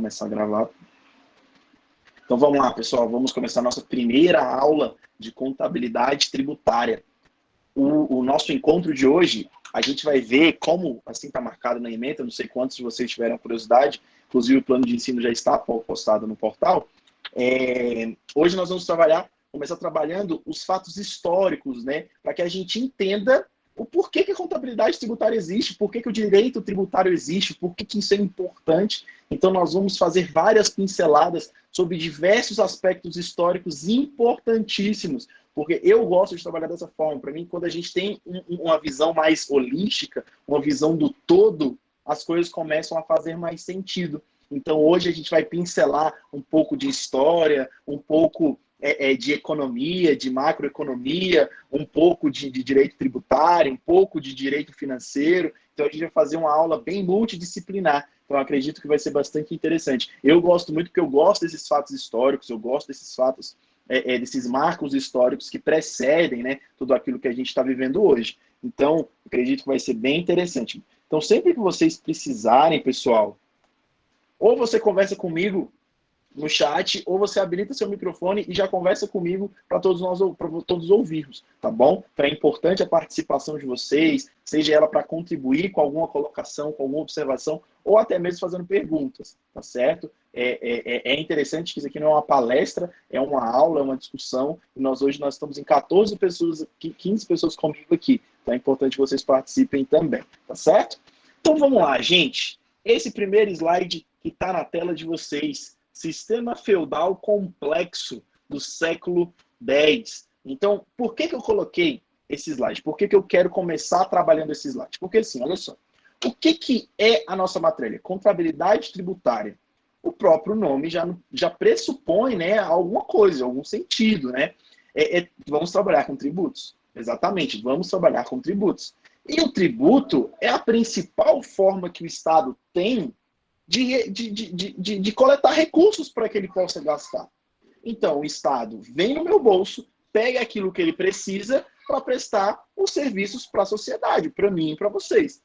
começar a gravar. Então vamos lá, pessoal, vamos começar a nossa primeira aula de contabilidade tributária. O nosso encontro de hoje, a gente vai ver como, assim está marcado na ementa, não sei quantos de vocês tiveram curiosidade, inclusive o plano de ensino já está postado no portal. Hoje nós vamos começar trabalhando os fatos históricos, né, para que a gente entenda o porquê que a contabilidade tributária existe, por que o direito tributário existe, por que isso é importante. Então, nós vamos fazer várias pinceladas sobre diversos aspectos históricos importantíssimos, porque eu gosto de trabalhar dessa forma. Para mim, quando a gente tem uma visão mais holística, uma visão do todo, as coisas começam a fazer mais sentido. Então, hoje a gente vai pincelar um pouco de história, um pouco de economia, de macroeconomia, um pouco de direito tributário, um pouco de direito financeiro. Então, a gente vai fazer uma aula bem multidisciplinar. Então, eu acredito que vai ser bastante interessante. Eu gosto muito porque eu gosto desses fatos históricos, eu gosto desses fatos, desses marcos históricos que precedem, né, tudo aquilo que a gente está vivendo hoje. Então, acredito que vai ser bem interessante. Então, sempre que vocês precisarem, pessoal, ou você conversa comigo no chat, ou você habilita seu microfone e já conversa comigo para todos ouvirmos, tá bom? Então é importante a participação de vocês, seja ela para contribuir com alguma colocação, com alguma observação, ou até mesmo fazendo perguntas, tá certo? É interessante que isso aqui não é uma palestra, é uma aula, é uma discussão, e hoje nós estamos em 14 pessoas, 15 pessoas comigo aqui, então é importante que vocês participem também, tá certo? Então vamos lá, gente. Esse primeiro slide que está na tela de vocês, sistema feudal complexo do século X. Então, por que eu coloquei esse slide? Por que eu quero começar trabalhando esse slide? Porque assim, olha só, o que é a nossa matéria? Contabilidade tributária. O próprio nome já pressupõe, né, alguma coisa, algum sentido, né? Vamos trabalhar com tributos. Exatamente, vamos trabalhar com tributos. E o tributo é a principal forma que o Estado tem de coletar recursos para que ele possa gastar. Então, o Estado vem no meu bolso, pega aquilo que ele precisa para prestar os serviços para a sociedade, para mim e para vocês.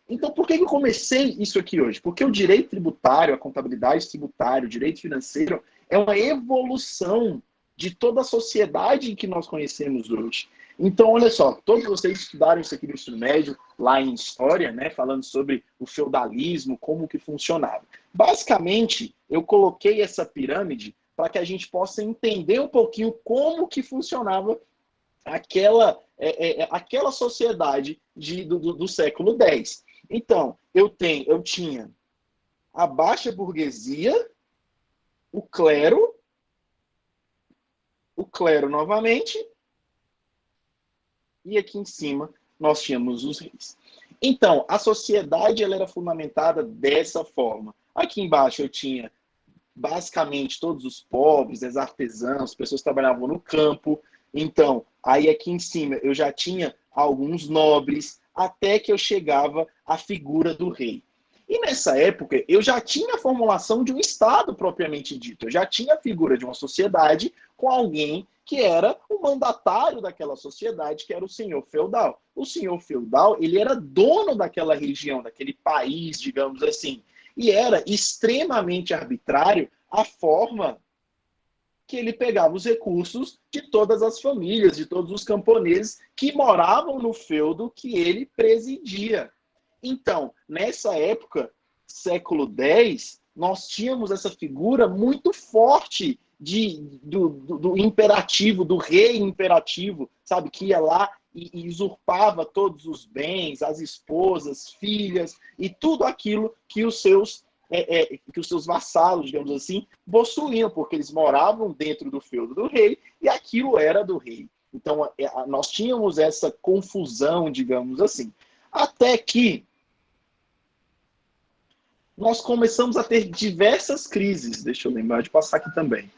Então, por que eu comecei isso aqui hoje? Porque o direito tributário, a contabilidade tributária, o direito financeiro é uma evolução de toda a sociedade que nós conhecemos hoje. Então, olha só, todos vocês estudaram isso aqui no ensino médio, lá em História, né, falando sobre o feudalismo, como que funcionava. Basicamente, eu coloquei essa pirâmide para que a gente possa entender um pouquinho como que funcionava aquela sociedade do século X. Então, eu tinha a baixa burguesia, o clero novamente, e aqui em cima nós tínhamos os reis. Então, a sociedade ela era fundamentada dessa forma. Aqui embaixo eu tinha basicamente todos os pobres, os artesãos, pessoas que trabalhavam no campo. Então, aí aqui em cima eu já tinha alguns nobres, até que eu chegava à figura do rei. E nessa época, eu já tinha a formulação de um Estado propriamente dito. Eu já tinha a figura de uma sociedade com alguém que era o mandatário daquela sociedade, que era o senhor feudal. O senhor feudal, ele era dono daquela região, daquele país, digamos assim. E era extremamente arbitrário a forma que ele pegava os recursos de todas as famílias, de todos os camponeses que moravam no feudo que ele presidia. Então, nessa época, século X, nós tínhamos essa figura muito forte do imperativo, do rei imperativo, sabe, que ia lá e usurpava todos os bens, as esposas, filhas e tudo aquilo que os seus vassalos, digamos assim, possuíam, porque eles moravam dentro do feudo do rei e aquilo era do rei. Então, nós tínhamos essa confusão, digamos assim. Até que nós começamos a ter diversas crises. Deixa eu lembrar de passar aqui também.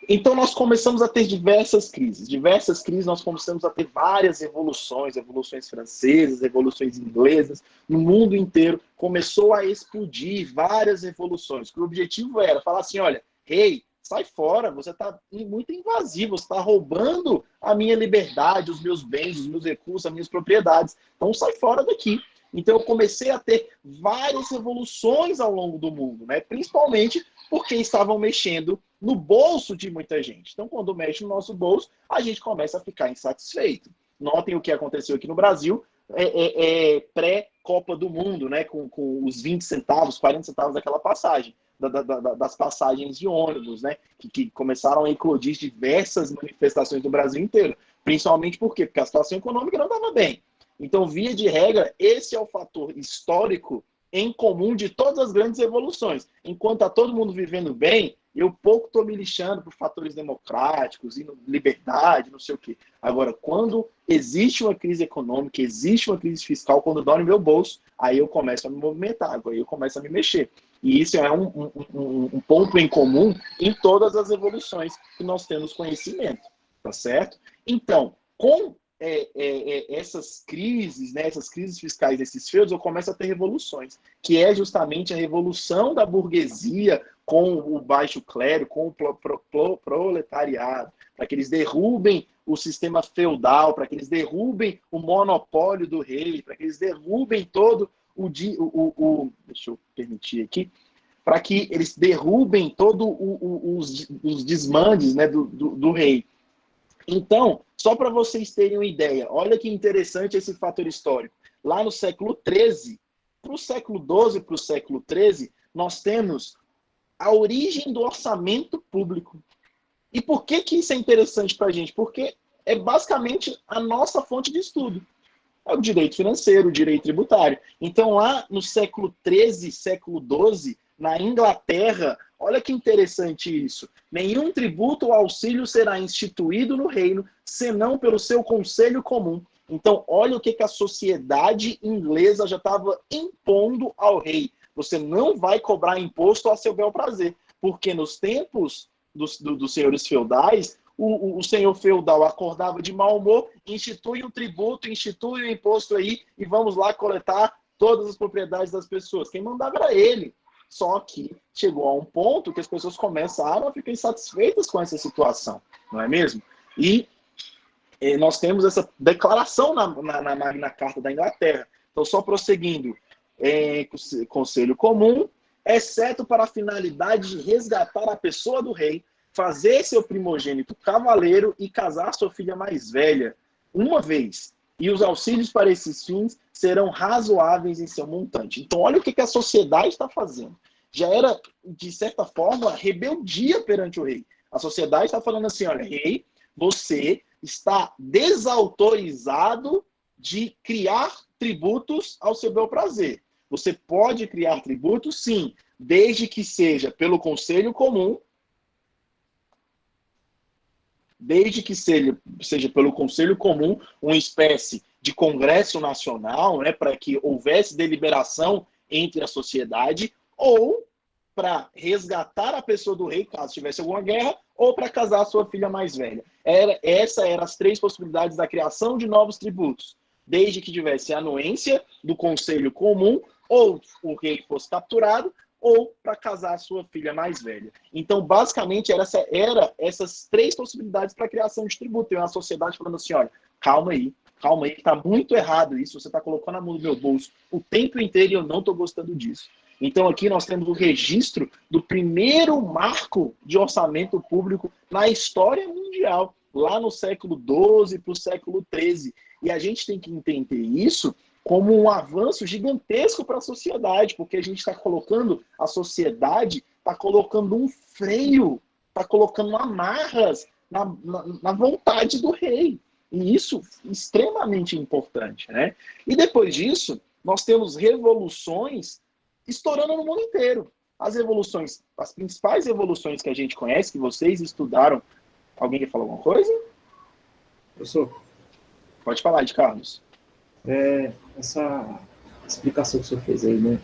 Então, nós começamos a ter diversas crises. Diversas crises, nós começamos a ter várias revoluções, revoluções francesas, revoluções inglesas, no mundo inteiro. Começou a explodir várias revoluções. O objetivo era falar assim, olha, rei, sai fora, você está muito invasivo, você está roubando a minha liberdade, os meus bens, os meus recursos, as minhas propriedades. Então, sai fora daqui. Então eu comecei a ter várias revoluções ao longo do mundo, né? Principalmente porque estavam mexendo no bolso de muita gente. Então, quando mexe no nosso bolso, a gente começa a ficar insatisfeito. Notem o que aconteceu aqui no Brasil, pré-Copa do Mundo, né? Com os 20 centavos, 40 centavos daquela passagem, das passagens de ônibus, né? Que começaram a eclodir diversas manifestações do Brasil inteiro. Principalmente por quê? Porque a situação econômica não estava bem. Então, via de regra, esse é o fator histórico em comum de todas as grandes revoluções. Enquanto está todo mundo vivendo bem, eu pouco estou me lixando por fatores democráticos e liberdade, não sei o quê. Agora, quando existe uma crise econômica, existe uma crise fiscal, quando dói no meu bolso, aí eu começo a me movimentar, aí eu começo a me mexer. E isso é um ponto em comum em todas as revoluções que nós temos conhecimento, tá certo? Então, com essas crises, né, essas crises fiscais, esses feudos, eu começo a ter revoluções, que é justamente a revolução da burguesia com o baixo clero, com o proletariado, para que eles derrubem o sistema feudal, para que eles derrubem o monopólio do rei, para que eles derrubem todo deixa eu permitir aqui, para que eles derrubem todos os desmandes, né, do rei. Então, só para vocês terem uma ideia, olha que interessante esse fator histórico. Lá no século XIII, para o século XII e para o século XIII, nós temos a origem do orçamento público. E por que isso é interessante para a gente? Porque é basicamente a nossa fonte de estudo. É o direito financeiro, o direito tributário. Então, lá no século XIII, século XII, na Inglaterra, olha que interessante isso. Nenhum tributo ou auxílio será instituído no reino, senão pelo seu conselho comum. Então, olha o que a sociedade inglesa já estava impondo ao rei. Você não vai cobrar imposto a seu bel prazer, porque nos tempos dos senhores feudais, o senhor feudal acordava de mau humor, institui um tributo, institui um imposto aí, e vamos lá coletar todas as propriedades das pessoas. Quem mandava era ele. Só que chegou a um ponto que as pessoas começaram a ficar insatisfeitas com essa situação, não é mesmo? E nós temos essa declaração na Magna Carta da Inglaterra. Então, só prosseguindo, Conselho Comum, exceto para a finalidade de resgatar a pessoa do rei, fazer seu primogênito cavaleiro e casar sua filha mais velha, uma vez. E os auxílios para esses fins serão razoáveis em seu montante. Então, olha o que a sociedade está fazendo. Já era, de certa forma, rebeldia perante o rei. A sociedade está falando assim, olha, rei, você está desautorizado de criar tributos ao seu bel prazer. Você pode criar tributos, sim, desde que seja pelo Conselho Comum, desde que seja pelo Conselho Comum, uma espécie de Congresso Nacional, né, para que houvesse deliberação entre a sociedade, ou para resgatar a pessoa do rei, caso tivesse alguma guerra, ou para casar a sua filha mais velha. Essas eram as três possibilidades da criação de novos tributos, desde que tivesse a anuência do Conselho Comum, ou o rei fosse capturado, ou para casar a sua filha mais velha. Então, basicamente, eram essas três possibilidades para a criação de tributo. Tem uma sociedade falando assim, olha, calma aí, que está muito errado isso, você está colocando a mão no meu bolso o tempo inteiro e eu não estou gostando disso. Então, aqui nós temos o registro do primeiro marco de orçamento público na história mundial, lá no século XII para o século XIII. E a gente tem que entender isso como um avanço gigantesco para a sociedade, porque a gente está colocando, a sociedade está colocando um freio, está colocando amarras na vontade do rei. E isso é extremamente importante, né? E depois disso, nós temos revoluções estourando no mundo inteiro. As principais revoluções que a gente conhece, que vocês estudaram. Alguém quer falar alguma coisa? Professor. Pode falar, de Carlos. Essa explicação que o senhor fez aí, né?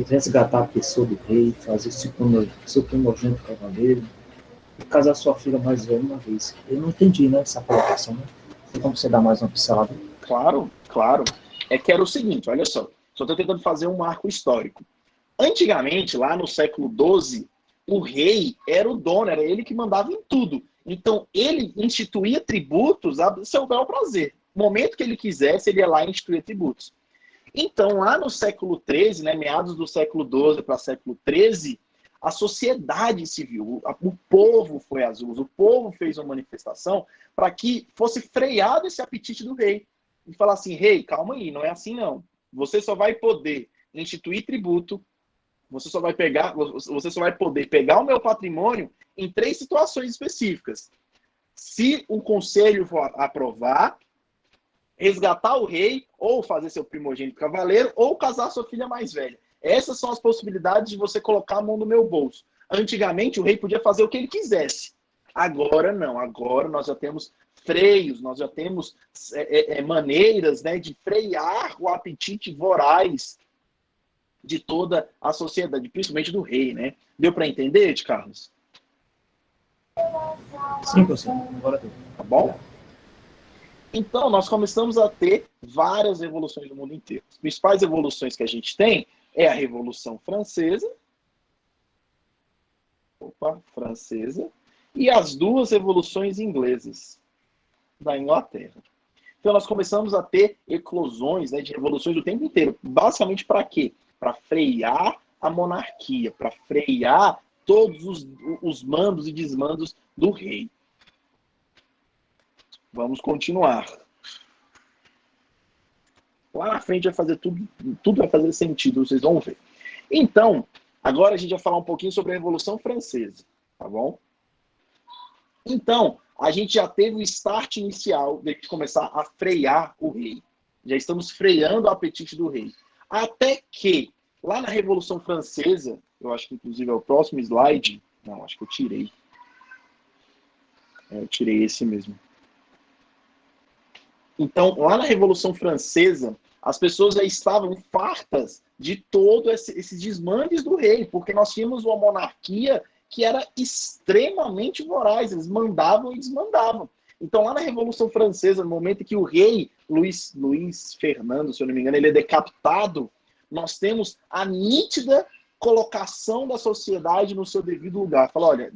Resgatar a pessoa do rei, fazer seu primogênito cavaleiro e casar sua filha mais velha uma vez. Eu não entendi, né, essa colocação, né? Tem como você dar mais uma pincelada? Claro. É que era o seguinte, olha só estou tentando fazer um marco histórico. Antigamente, lá no século XII, o rei era o dono, era ele que mandava em tudo. Então, ele instituía tributos a seu bel prazer. No momento que ele quisesse, ele ia lá e instituía tributos. Então, lá no século XIII, né, meados do século XII para século XIII, a sociedade civil, o povo foi às ruas, o povo fez uma manifestação para que fosse freado esse apetite do rei. E falar assim, rei, calma aí, não é assim não. Você só vai poder instituir tributo, você só vai poder pegar o meu patrimônio em 3 situações específicas. Se o conselho for aprovar, resgatar o rei, ou fazer seu primogênito cavaleiro, ou casar sua filha mais velha. Essas são as possibilidades de você colocar a mão no meu bolso. Antigamente, o rei podia fazer o que ele quisesse. Agora não. Agora nós já temos freios, nós já temos maneiras, né, de frear o apetite voraz de toda a sociedade, principalmente do rei, né? Deu para entender, Ed Carlos? Sim, professor. Agora tudo. Tá bom? Então, nós começamos a ter várias revoluções no mundo inteiro. As principais revoluções que a gente tem é a Revolução Francesa, e as 2 revoluções inglesas da Inglaterra. Então, nós começamos a ter eclosões, né, de revoluções o tempo inteiro. Basicamente, para quê? Para frear a monarquia, para frear todos os mandos e desmandos do rei. Vamos continuar. Lá na frente vai fazer tudo vai fazer sentido, vocês vão ver. Então, agora a gente vai falar um pouquinho sobre a Revolução Francesa, tá bom? Então, a gente já teve o start inicial de começar a frear o rei. Já estamos freando o apetite do rei. Até que, lá na Revolução Francesa, eu acho que inclusive é o próximo slide, não, acho que eu tirei. Eu tirei esse mesmo. Então, lá na Revolução Francesa, as pessoas já estavam fartas de todos esses desmandes do rei, porque nós tínhamos uma monarquia que era extremamente voraz, eles mandavam e desmandavam. Então, lá na Revolução Francesa, no momento em que o rei Luís Fernando, se eu não me engano, ele é decapitado, nós temos a nítida colocação da sociedade no seu devido lugar. Fala, olha,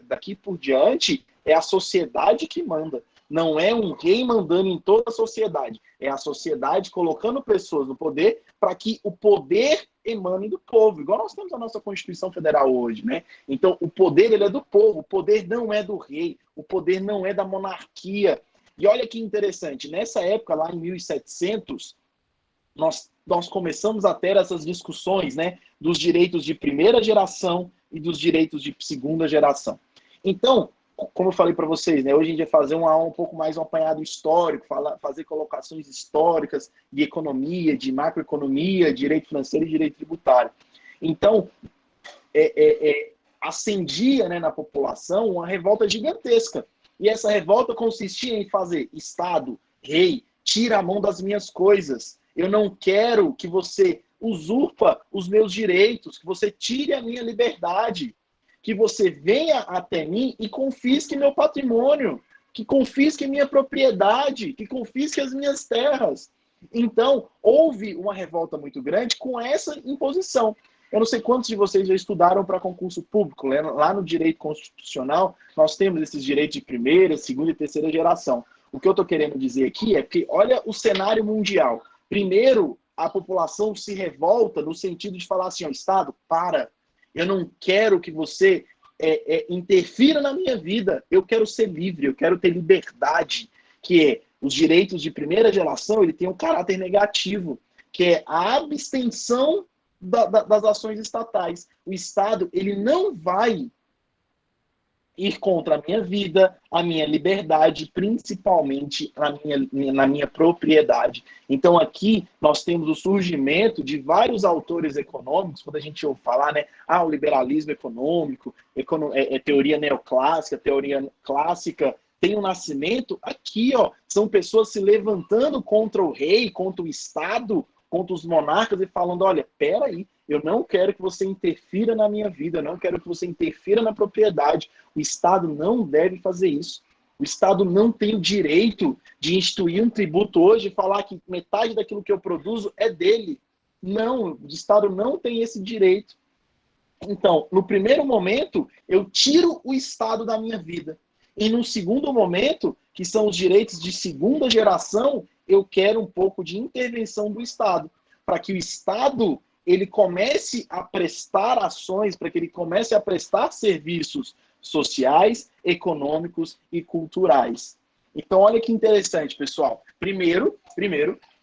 daqui por diante é a sociedade que manda. Não é um rei mandando em toda a sociedade. É a sociedade colocando pessoas no poder para que o poder emane do povo. Igual nós temos a nossa Constituição Federal hoje, né? Então, o poder ele é do povo. O poder não é do rei. O poder não é da monarquia. E olha que interessante. Nessa época, lá em 1700, nós começamos a ter essas discussões, né? Dos direitos de primeira geração e dos direitos de segunda geração. Então, como eu falei para vocês, né, hoje a gente vai fazer um pouco mais um apanhado histórico, fazer colocações históricas de economia, de macroeconomia, direito financeiro e direito tributário. Então, acendia, né, na população uma revolta gigantesca. E essa revolta consistia em fazer Estado, rei, tira a mão das minhas coisas. Eu não quero que você usurpa os meus direitos, que você tire a minha liberdade, que você venha até mim e confisque meu patrimônio, que confisque minha propriedade, que confisque as minhas terras. Então, houve uma revolta muito grande com essa imposição. Eu não sei quantos de vocês já estudaram para concurso público. Lá no direito constitucional, nós temos esses direitos de primeira, segunda e terceira geração. O que eu estou querendo dizer aqui é que, olha o cenário mundial. Primeiro, a população se revolta no sentido de falar assim, ó, Estado, para. Eu não quero que você interfira na minha vida. Eu quero ser livre, eu quero ter liberdade, que é os direitos de primeira geração, ele tem um caráter negativo, que é a abstenção das ações estatais. O Estado, ele não vai ir contra a minha vida, a minha liberdade, principalmente na minha propriedade. Então aqui nós temos o surgimento de vários autores econômicos, quando a gente ouve falar, né, o liberalismo econômico, teoria neoclássica, teoria clássica, tem um nascimento aqui, ó, são pessoas se levantando contra o rei, contra o Estado, contra os monarcas e falando, olha, peraí, eu não quero que você interfira na minha vida, eu não quero que você interfira na propriedade. O Estado não deve fazer isso. O Estado não tem o direito de instituir um tributo hoje e falar que metade daquilo que eu produzo é dele. Não, o Estado não tem esse direito. Então, no primeiro momento, eu tiro o Estado da minha vida. E no segundo momento, que são os direitos de segunda geração, eu quero um pouco de intervenção do Estado. para que o Estado ele comece a prestar ações, para que ele comece a prestar serviços sociais, econômicos e culturais. Então, olha que interessante, pessoal. Primeiro,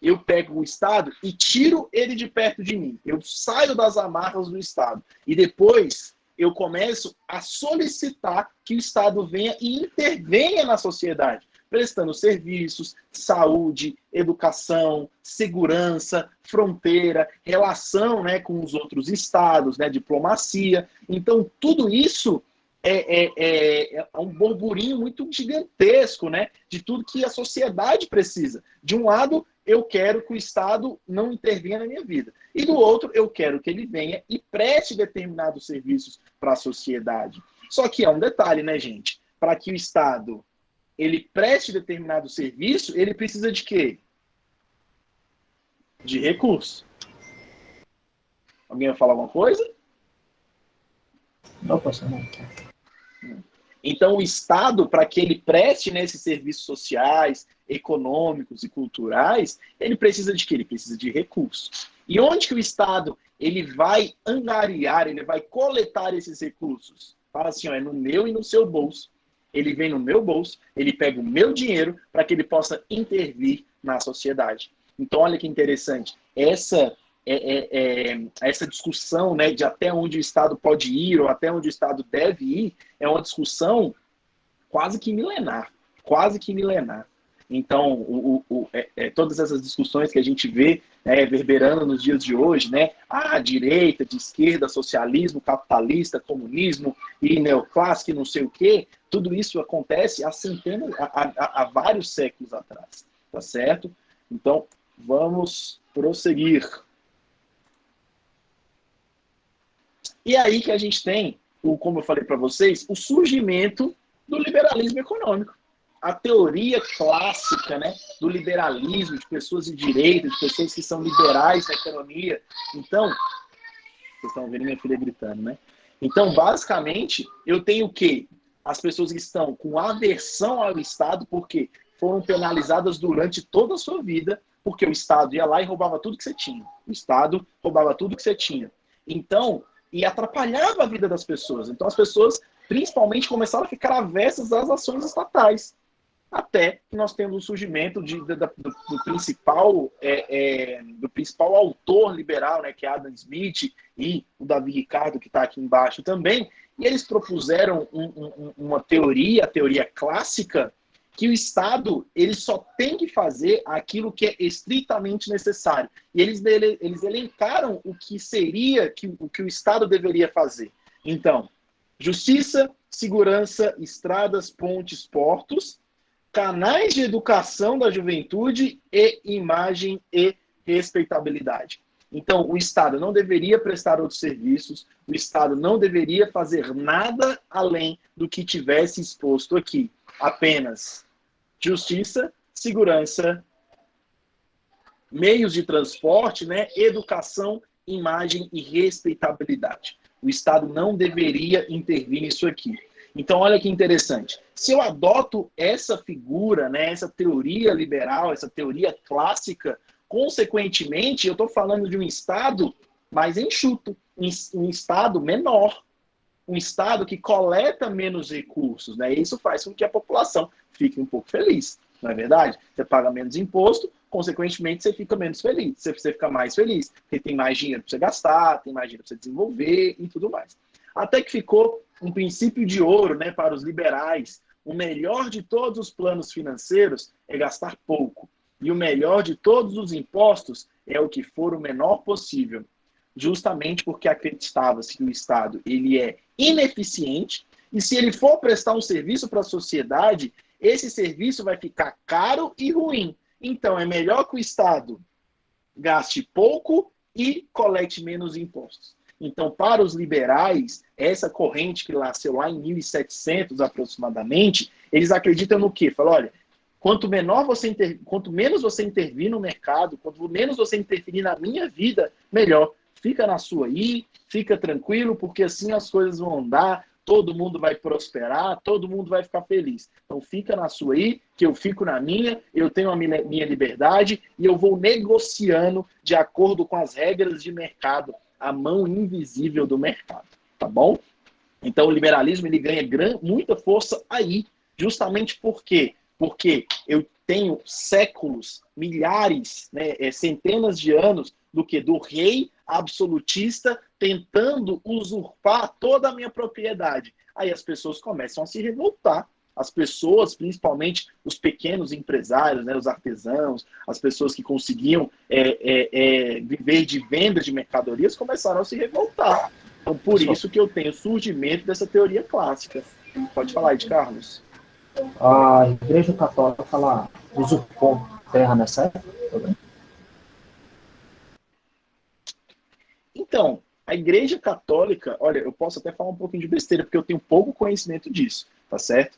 eu pego o Estado e tiro ele de perto de mim. Eu saio das amarras do Estado. E depois eu começo a solicitar que o Estado venha e intervenha na sociedade, prestando serviços, saúde, educação, segurança, fronteira, relação, né, com os outros estados, né, diplomacia. Então, tudo isso é um burburinho muito gigantesco, né, de tudo que a sociedade precisa. De um lado, eu quero que o Estado não intervenha na minha vida. E do outro, eu quero que ele venha e preste determinados serviços para a sociedade. Só que é um detalhe, né, gente? Para que o Estado ele preste determinado serviço, ele precisa de quê? De recurso. Alguém vai falar alguma coisa? Não, pastor, não. Então, o Estado, para que ele preste nesses serviços sociais, econômicos e culturais, ele precisa de quê? Ele precisa de recursos. E onde que o Estado ele vai angariar, ele vai coletar esses recursos? Fala assim, ó, é no meu e no seu bolso. Ele vem no meu bolso, ele pega o meu dinheiro para que ele possa intervir na sociedade. Então, olha que interessante. Essa discussão, né, de até onde o Estado pode ir ou até onde o Estado deve ir é uma discussão quase que milenar. Quase que milenar. Então, todas essas discussões que a gente vê, né, reverberando nos dias de hoje, né, a direita, de esquerda, socialismo, capitalista, comunismo e neoclássico e não sei o quê, tudo isso acontece há vários séculos atrás, tá certo? Então, vamos prosseguir. E aí que a gente tem, como eu falei para vocês, o surgimento do liberalismo econômico. A teoria clássica, né, do liberalismo, de pessoas de direita, de pessoas que são liberais na economia. Então, vocês estão vendo minha filha gritando, né? Então, basicamente, eu tenho o quê? As pessoas que estão com aversão ao Estado, porque foram penalizadas durante toda a sua vida, porque o Estado ia lá e roubava tudo que você tinha. O Estado roubava tudo que você tinha. Então, e atrapalhava a vida das pessoas. Então, as pessoas, principalmente, começaram a ficar avessas às ações estatais. Até que nós temos o surgimento do principal autor liberal, né, que é Adam Smith, e o Davi Ricardo, que está aqui embaixo também, e eles propuseram uma teoria, a teoria clássica, que o Estado ele só tem que fazer aquilo que é estritamente necessário. E eles elencaram o que seria, o que o Estado deveria fazer. Então, justiça, segurança, estradas, pontes, portos, canais de educação da juventude e imagem e respeitabilidade. Então, o Estado não deveria prestar outros serviços, o Estado não deveria fazer nada além do que tivesse exposto aqui. Apenas justiça, segurança, meios de transporte, né, educação, imagem e respeitabilidade. O Estado não deveria intervir nisso aqui. Então, olha que interessante. Se eu adoto essa figura, né, essa teoria liberal, essa teoria clássica, consequentemente, eu estou falando de um Estado mais enxuto, um Estado menor, um Estado que coleta menos recursos, né? Isso faz com que a população fique um pouco feliz, não é verdade? Você paga menos imposto, consequentemente, você fica menos feliz. Você fica mais feliz, porque tem mais dinheiro para você gastar, tem mais dinheiro para você desenvolver e tudo mais. Até que ficou um princípio de ouro, né, para os liberais. O melhor de todos os planos financeiros é gastar pouco. E o melhor de todos os impostos é o que for o menor possível. Justamente porque acreditava-se que o Estado ele é ineficiente e se ele for prestar um serviço para a sociedade, esse serviço vai ficar caro e ruim. Então, é melhor que o Estado gaste pouco e colete menos impostos. Então, para os liberais, essa corrente que nasceu lá em 1700 aproximadamente, eles acreditam no quê? Falam, olha, quanto menos você intervir no mercado, quanto menos você interferir na minha vida, melhor. Fica na sua aí, fica tranquilo, porque assim as coisas vão andar, todo mundo vai prosperar, todo mundo vai ficar feliz. Então fica na sua aí, que eu fico na minha, eu tenho a minha liberdade e eu vou negociando de acordo com as regras de mercado, a mão invisível do mercado, tá bom? Então o liberalismo ele ganha muita força aí, justamente por quê? Porque eu tenho séculos, milhares, né, centenas de anos do rei absolutista tentando usurpar toda a minha propriedade. Aí as pessoas começam a se revoltar. As pessoas, principalmente os pequenos empresários, né, os artesãos, as pessoas que conseguiam viver de vendas de mercadorias, começaram a se revoltar. Então, por isso que eu tenho o surgimento dessa teoria clássica. Pode falar aí, Carlos. A Igreja Católica ela usurpou terra nessa época também? Então, a Igreja Católica, olha, eu posso até falar um pouquinho de besteira, porque eu tenho pouco conhecimento disso, tá certo?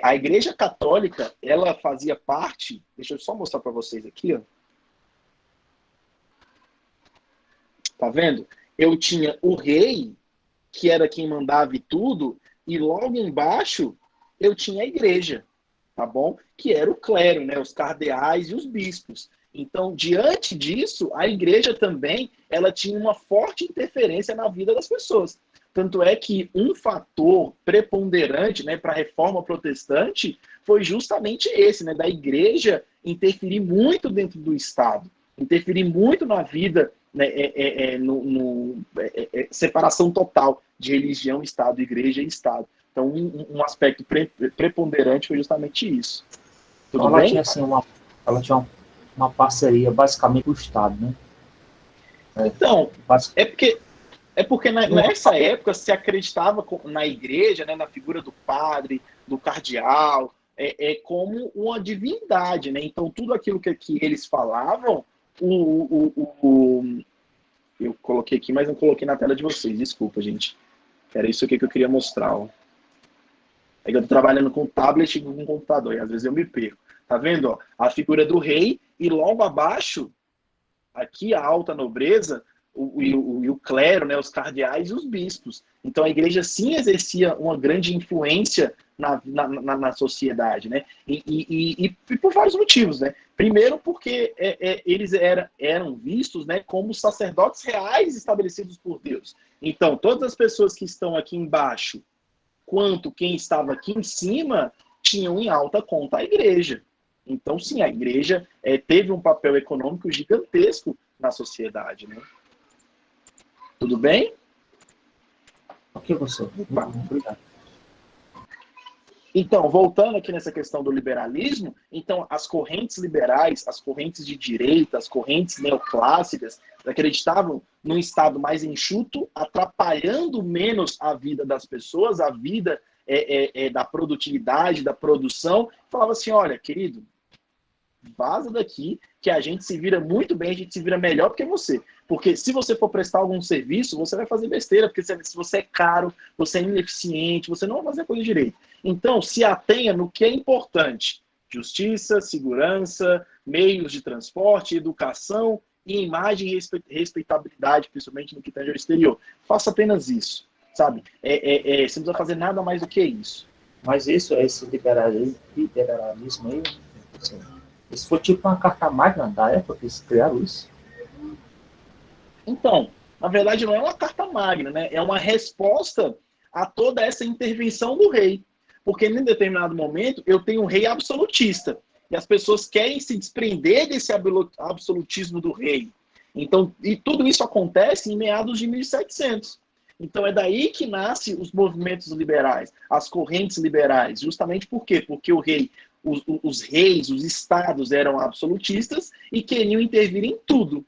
A Igreja Católica, ela fazia parte, deixa eu só mostrar para vocês aqui, ó. Tá vendo? Eu tinha o rei, que era quem mandava e tudo, e logo embaixo eu tinha a igreja, tá bom? Que era o clero, né? Os cardeais e os bispos. Então, diante disso, a igreja também, ela tinha uma forte interferência na vida das pessoas. Tanto é que um fator preponderante, né, para a reforma protestante foi justamente esse, né, da igreja interferir muito dentro do Estado, interferir muito na vida, né, separação total de religião, Estado, igreja e Estado. Então, um aspecto preponderante foi justamente isso. Tudo Ela bem? tinha assim ela tinha uma parceria basicamente com o Estado, né? Então, é porque nessa época se acreditava na igreja, né, na figura do padre, do cardeal, como uma divindade, né? Então tudo aquilo que eles falavam, eu coloquei aqui, mas não coloquei na tela de vocês, desculpa, gente. Era isso aqui que eu queria mostrar, ó. É que eu tô trabalhando com tablet e com computador, e às vezes eu me perco. Tá vendo, ó? A figura do rei, e logo abaixo, aqui a alta nobreza, o clero, né, os cardeais e os bispos. Então a igreja sim exercia uma grande influência na sociedade, né? E por vários motivos, né? Primeiro porque eles eram vistos, né, como sacerdotes reais estabelecidos por Deus. Então todas as pessoas que estão aqui embaixo, quanto quem estava aqui em cima, tinham em alta conta a igreja. Então, sim, a igreja teve um papel econômico gigantesco na sociedade, né? Tudo bem? Ok, professor. Obrigado. Então, voltando aqui nessa questão do liberalismo, então as correntes liberais, as correntes de direita, as correntes neoclássicas, acreditavam num Estado mais enxuto, atrapalhando menos a vida das pessoas, a vida da produtividade, da produção. Falava assim, olha, querido, vaza daqui, que a gente se vira muito bem, a gente se vira melhor do que você. Porque se você for prestar algum serviço, você vai fazer besteira, porque se você é caro, você é ineficiente, você não vai fazer a coisa direito. Então, se atenha no que é importante. Justiça, segurança, meios de transporte, educação e imagem e respeitabilidade, principalmente no que tange ao exterior. Faça apenas isso, sabe? Você não precisa fazer nada mais do que isso. Mas esse liberalismo aí, assim, isso foi tipo uma carta magna da época que eles criaram isso? Então, na verdade, não é uma carta magna, né? É uma resposta a toda essa intervenção do rei. Porque em determinado momento eu tenho um rei absolutista. E as pessoas querem se desprender desse absolutismo do rei. Então, e tudo isso acontece em meados de 1700. Então é daí que nascem os movimentos liberais, as correntes liberais. Justamente por quê? Porque o rei, os reis, os estados eram absolutistas e queriam intervir em tudo.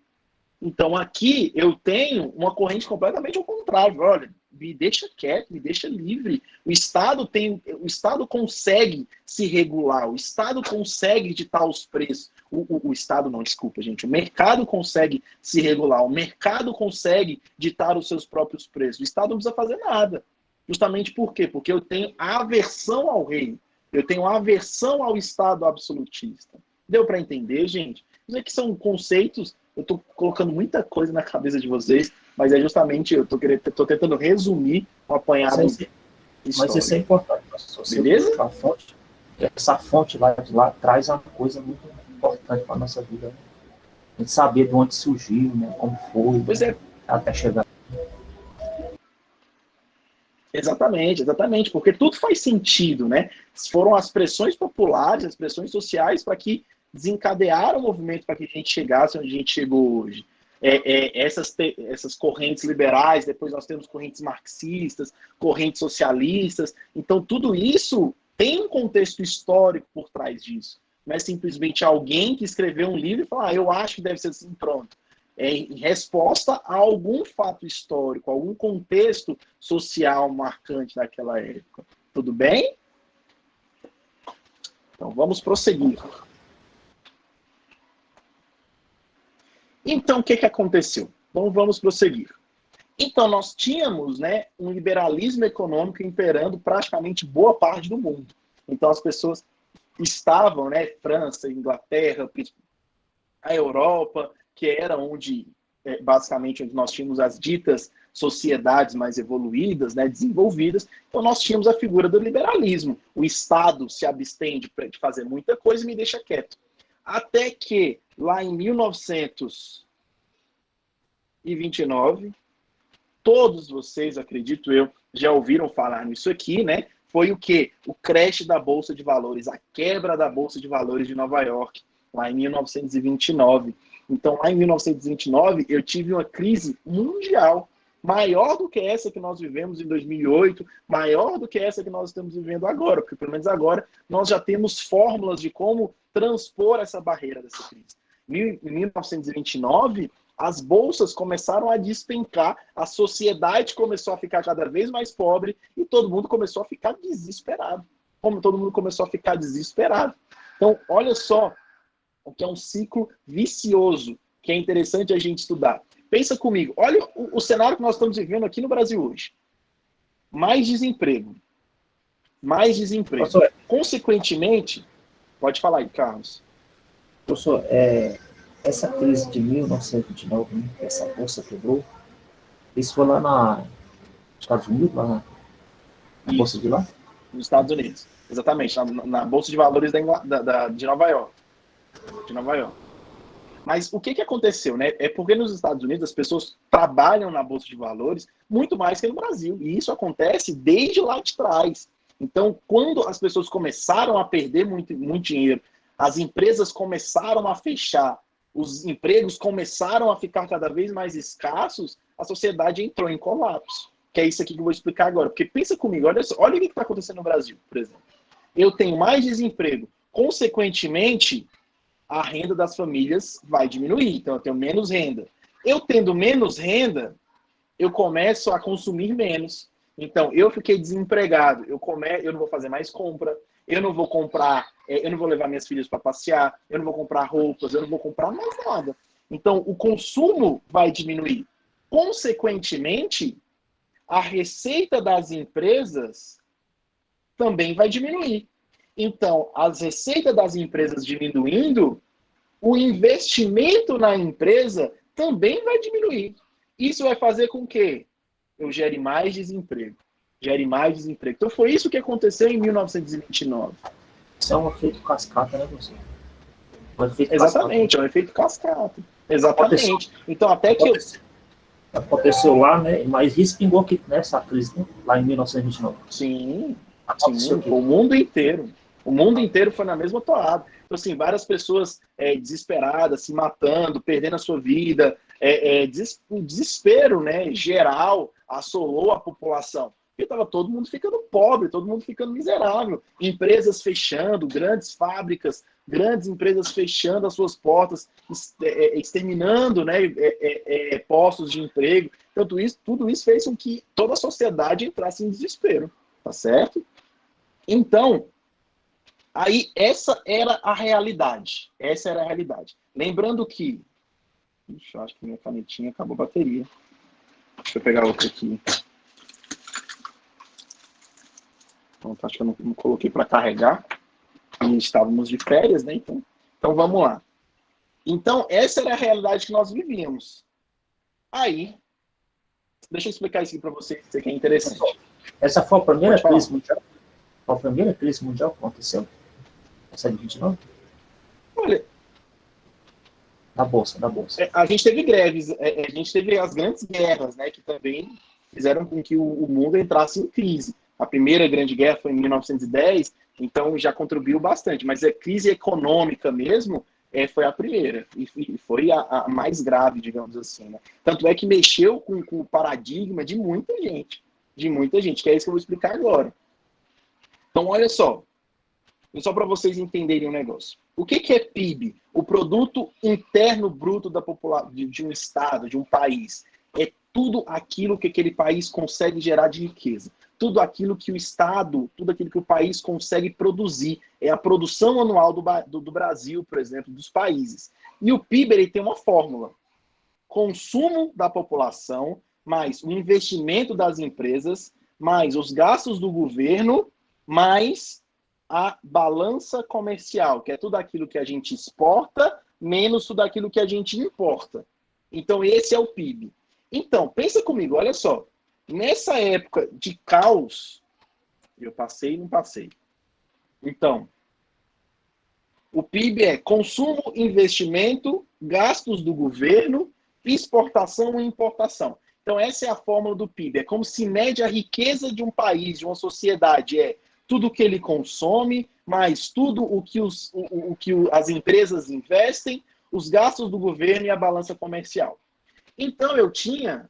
Então aqui eu tenho uma corrente completamente ao contrário. Olha, me deixa quieto, me deixa livre. O Estado consegue se regular, o Estado consegue ditar os preços. O Estado não, desculpa, gente. O mercado consegue se regular, o mercado consegue ditar os seus próprios preços. O Estado não precisa fazer nada. Justamente por quê? Porque eu tenho aversão ao rei. Eu tenho aversão ao Estado absolutista. Deu para entender, gente? Isso aqui são conceitos. Eu estou colocando muita coisa na cabeça de vocês, mas é justamente, eu estou tentando resumir o apanhado Mas isso é importante, pastor. Beleza? Essa fonte lá de lá traz uma coisa muito importante para a nossa vida. Né? A gente saber de onde surgiu, né? Como foi, Pois né? é. Até chegar. Exatamente, porque tudo faz sentido, né? Foram as pressões populares, as pressões sociais para que desencadearam o movimento para que a gente chegasse onde a gente chegou hoje. Essas correntes liberais, depois nós temos correntes marxistas, correntes socialistas. Então, tudo isso tem um contexto histórico por trás disso. Não é simplesmente alguém que escreveu um livro e fala, eu acho que deve ser assim, pronto. Em resposta a algum fato histórico, algum contexto social marcante daquela época. Tudo bem? Então, vamos prosseguir. Então, o que aconteceu? Então, vamos prosseguir. Então, nós tínhamos, né, um liberalismo econômico imperando praticamente boa parte do mundo. Então, as pessoas estavam, né, França, Inglaterra, a Europa, que era onde, basicamente, onde nós tínhamos as ditas sociedades mais evoluídas, né, desenvolvidas. Então, nós tínhamos a figura do liberalismo. O Estado se abstém de fazer muita coisa e me deixa quieto. Até que, lá em 1929, todos vocês, acredito eu, já ouviram falar nisso aqui, né? Foi o quê? O crash da Bolsa de Valores, a quebra da Bolsa de Valores de Nova York, lá em 1929. Então, lá em 1929, eu tive uma crise mundial, maior do que essa que nós vivemos em 2008, maior do que essa que nós estamos vivendo agora, porque pelo menos agora nós já temos fórmulas de como transpor essa barreira dessa crise. Em 1929, as bolsas começaram a despencar, a sociedade começou a ficar cada vez mais pobre e todo mundo começou a ficar desesperado. Como todo mundo começou a ficar desesperado. Então, olha só o que é um ciclo vicioso, que é interessante a gente estudar. Pensa comigo, olha o cenário que nós estamos vivendo aqui no Brasil hoje. Mais desemprego. Mais desemprego. Professor, consequentemente, pode falar aí, Carlos. Professor, essa crise de 1929, né, essa bolsa quebrou, isso foi lá nos Estados Unidos, lá na bolsa de lá? Nos Estados Unidos, exatamente, na Bolsa de Valores de Nova York. Mas o que aconteceu, né? É porque nos Estados Unidos as pessoas trabalham na Bolsa de Valores muito mais que no Brasil. E isso acontece desde lá de trás. Então, quando as pessoas começaram a perder muito dinheiro, as empresas começaram a fechar, os empregos começaram a ficar cada vez mais escassos, a sociedade entrou em colapso. Que é isso aqui que eu vou explicar agora. Porque pensa comigo, olha o que está acontecendo no Brasil, por exemplo. Eu tenho mais desemprego. Consequentemente, a renda das famílias vai diminuir. Então, eu tenho menos renda. Eu tendo menos renda, eu começo a consumir menos. Então, eu fiquei desempregado. Eu não vou fazer mais compra. Eu não vou comprar, eu não vou levar minhas filhas para passear. Eu não vou comprar roupas. Eu não vou comprar mais nada. Então, o consumo vai diminuir. Consequentemente, a receita das empresas também vai diminuir. Então, as receitas das empresas diminuindo, o investimento na empresa também vai diminuir. Isso vai fazer com que eu gere mais desemprego. Então, foi isso que aconteceu em 1929. Isso é um efeito cascata, né, você? Exatamente, é um efeito cascata. Exatamente. Então, até que aconteceu lá, né? Mas respingou aqui nessa crise, né? Lá em 1929. Sim. O mundo inteiro. O mundo inteiro foi na mesma toada. Então, assim, várias pessoas desesperadas, se matando, perdendo a sua vida. O desespero, né, geral assolou a população. Porque estava todo mundo ficando pobre, todo mundo ficando miserável. Empresas fechando, grandes fábricas, grandes empresas fechando as suas portas, exterminando, né, postos de emprego. Então, tudo isso fez com que toda a sociedade entrasse em desespero. Tá certo? Então, aí essa era a realidade. Lembrando que... Ixi, eu acho que minha canetinha acabou a bateria. Deixa eu pegar outra aqui. Então, acho que eu não coloquei para carregar. E estávamos de férias, né? Então, vamos lá. Então, essa era a realidade que nós vivíamos. Aí, deixa eu explicar isso aqui para você, que é interessante. Essa foi a primeira Pode falar. crise mundial? Foi a primeira crise mundial que aconteceu? Essa de 29? Olha, Da Bolsa. a gente teve greves, a gente teve as grandes guerras, né, que também fizeram com que o mundo entrasse em crise. A primeira grande guerra foi em 1910, então já contribuiu bastante, mas a crise econômica mesmo foi a primeira, e foi a mais grave, digamos assim. Né? Tanto é que mexeu com o paradigma de muita gente, que é isso que eu vou explicar agora. Então, olha só para vocês entenderem o negócio. O que é PIB? O Produto Interno Bruto da população de um estado, de um país. É tudo aquilo que aquele país consegue gerar de riqueza. Tudo aquilo que o estado, tudo aquilo que o país consegue produzir. É a produção anual do Brasil, por exemplo, dos países. E o PIB ele tem uma fórmula. Consumo da população, mais o investimento das empresas, mais os gastos do governo, mais a balança comercial, que é tudo aquilo que a gente exporta, menos tudo aquilo que a gente importa. Então, esse é o PIB. Então, pensa comigo, olha só. Nessa época de caos, eu passei e não passei. Então, o PIB é consumo, investimento, gastos do governo, exportação e importação. Então, essa é a fórmula do PIB. É como se mede a riqueza de um país, de uma sociedade. É tudo que ele consome, mais tudo o que as empresas investem, os gastos do governo e a balança comercial. Então, eu tinha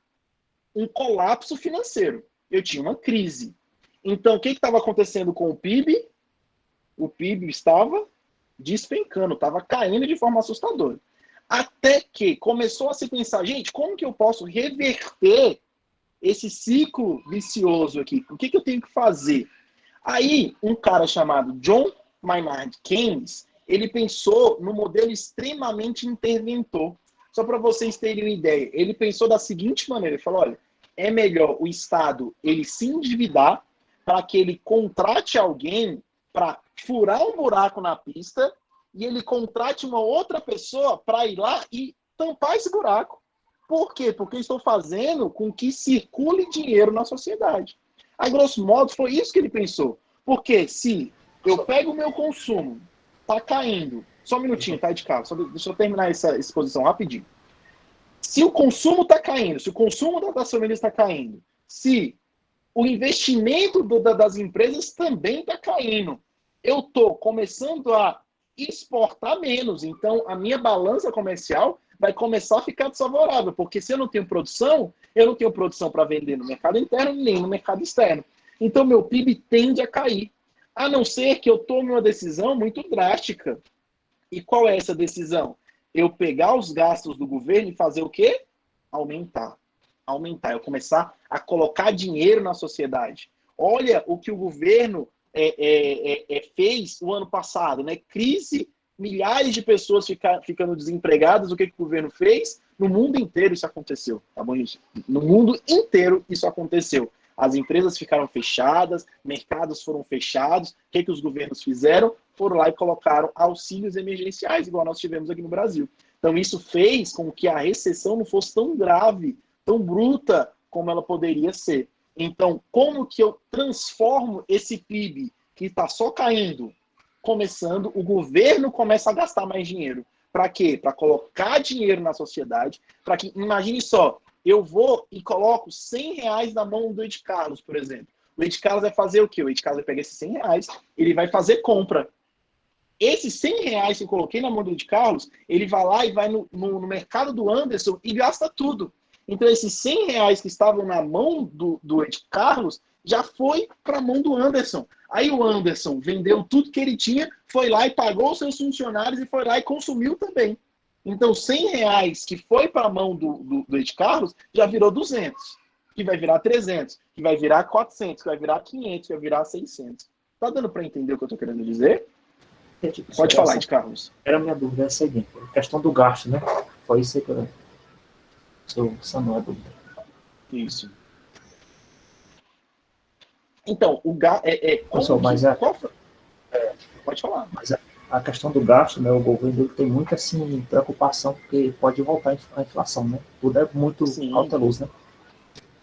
um colapso financeiro. Eu tinha uma crise. Então, o que estava acontecendo com o PIB? O PIB estava despencando, estava caindo de forma assustadora. Até que começou a se pensar, gente, como que eu posso reverter esse ciclo vicioso aqui? O que eu tenho que fazer? Aí, um cara chamado John Maynard Keynes, ele pensou no modelo extremamente interventor. Só para vocês terem uma ideia, ele pensou da seguinte maneira, ele falou, olha, é melhor o Estado ele se endividar para que ele contrate alguém para furar um buraco na pista e ele contrate uma outra pessoa para ir lá e tampar esse buraco. Por quê? Porque estou fazendo com que circule dinheiro na sociedade. A grosso modo, foi isso que ele pensou. Porque se eu pego o meu consumo, tá caindo. Só um minutinho, tá de carro. Deixa eu terminar essa exposição rapidinho. Se o consumo está caindo, se o consumo das famílias está caindo, se o investimento das empresas também está caindo, eu estou começando a exportar menos. Então, a minha balança comercial vai começar a ficar desfavorável, porque se eu não tenho produção para vender no mercado interno nem no mercado externo. Então, meu PIB tende a cair, a não ser que eu tome uma decisão muito drástica. E qual é essa decisão? Eu pegar os gastos do governo e fazer o quê? Aumentar. Eu começar a colocar dinheiro na sociedade. Olha o que o governo fez o ano passado, né? Crise, milhares de pessoas ficando desempregadas. O que o governo fez? No mundo inteiro isso aconteceu, tá bom, gente? No mundo inteiro isso aconteceu. As empresas ficaram fechadas, mercados foram fechados. O que os governos fizeram? Foram lá e colocaram auxílios emergenciais, igual nós tivemos aqui no Brasil. Então, isso fez com que a recessão não fosse tão grave, tão bruta como ela poderia ser. Então, como que eu transformo esse PIB que está só caindo? Começando, o governo começa a gastar mais dinheiro. Para quê? Para colocar dinheiro na sociedade, para que, imagine só, eu vou e coloco R$100 na mão do Ed Carlos, por exemplo. O Ed Carlos vai fazer o quê? O Ed Carlos vai pegar esses R$100, ele vai fazer compra. Esses R$100 que eu coloquei na mão do Ed Carlos, ele vai lá e vai no mercado do Anderson e gasta tudo. Então, esses R$100 que estavam na mão do Ed Carlos já foi para a mão do Anderson. Aí o Anderson vendeu tudo que ele tinha, foi lá e pagou os seus funcionários e foi lá e consumiu também. Então, R$100 que foi para a mão do Ed Carlos já virou 200, que vai virar 300, que vai virar 400, que vai virar 500, que vai virar 600. Tá dando para entender o que eu estou querendo dizer? Pode falar, Ed Carlos. Era a minha dúvida, é a seguinte, a questão do gasto, né? Foi isso que eu sanou a dúvida. Isso. Então, o gasto pode falar. Mas a questão do gasto, né, o governo tem muita assim, preocupação, porque pode voltar a inflação, né? Tudo é muito cauteloso, né?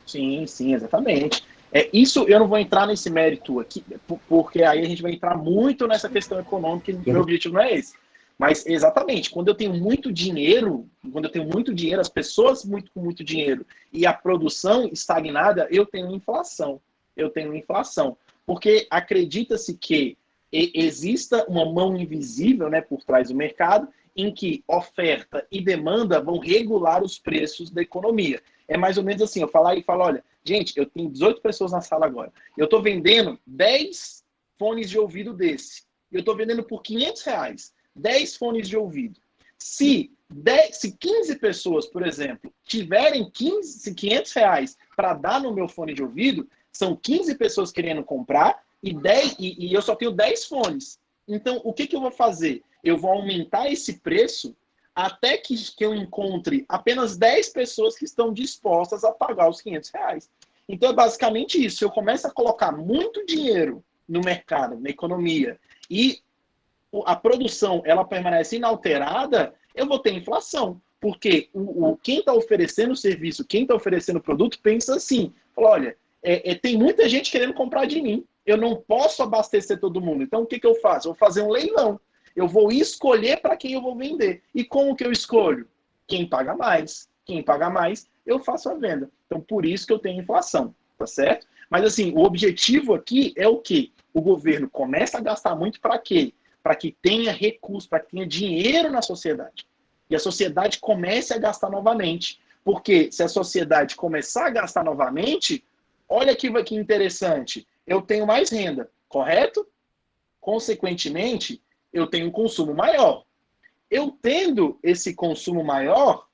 Sim, exatamente. Isso eu não vou entrar nesse mérito aqui, porque aí a gente vai entrar muito nessa questão econômica, e meu objetivo não é esse. Mas, exatamente, quando eu tenho muito dinheiro, as pessoas com muito dinheiro e a produção estagnada, eu tenho inflação. Porque acredita-se que exista uma mão invisível, né, por trás do mercado, em que oferta e demanda vão regular os preços da economia. É mais ou menos assim, eu falo, olha, gente, eu tenho 18 pessoas na sala agora, eu estou vendendo 10 fones de ouvido desse, eu estou vendendo por R$ 500, 10 fones de ouvido. Se 15 pessoas, por exemplo, tiverem R$ 500 para dar no meu fone de ouvido, são 15 pessoas querendo comprar e eu só tenho 10 fones. Então, o que eu vou fazer? Eu vou aumentar esse preço até que eu encontre apenas 10 pessoas que estão dispostas a pagar os R$ 500. Então, é basicamente isso. Se eu começo a colocar muito dinheiro no mercado, na economia, e a produção ela permanece inalterada, eu vou ter inflação. Porque quem está oferecendo o serviço, quem está oferecendo o produto, pensa assim, fala, olha, tem muita gente querendo comprar de mim, eu não posso abastecer todo mundo. Então, o que eu faço? Eu vou fazer um leilão. Eu vou escolher para quem eu vou vender. E como que eu escolho? Quem paga mais. Quem paga mais, eu faço a venda. Então, por isso que eu tenho inflação, tá certo? Mas, assim, o objetivo aqui é o quê? O governo começa a gastar muito para quê? Para que tenha recurso, para que tenha dinheiro na sociedade. E a sociedade comece a gastar novamente. Porque se a sociedade começar a gastar novamente, olha que interessante, eu tenho mais renda, correto? Consequentemente, eu tenho um consumo maior. Eu tendo esse consumo maior,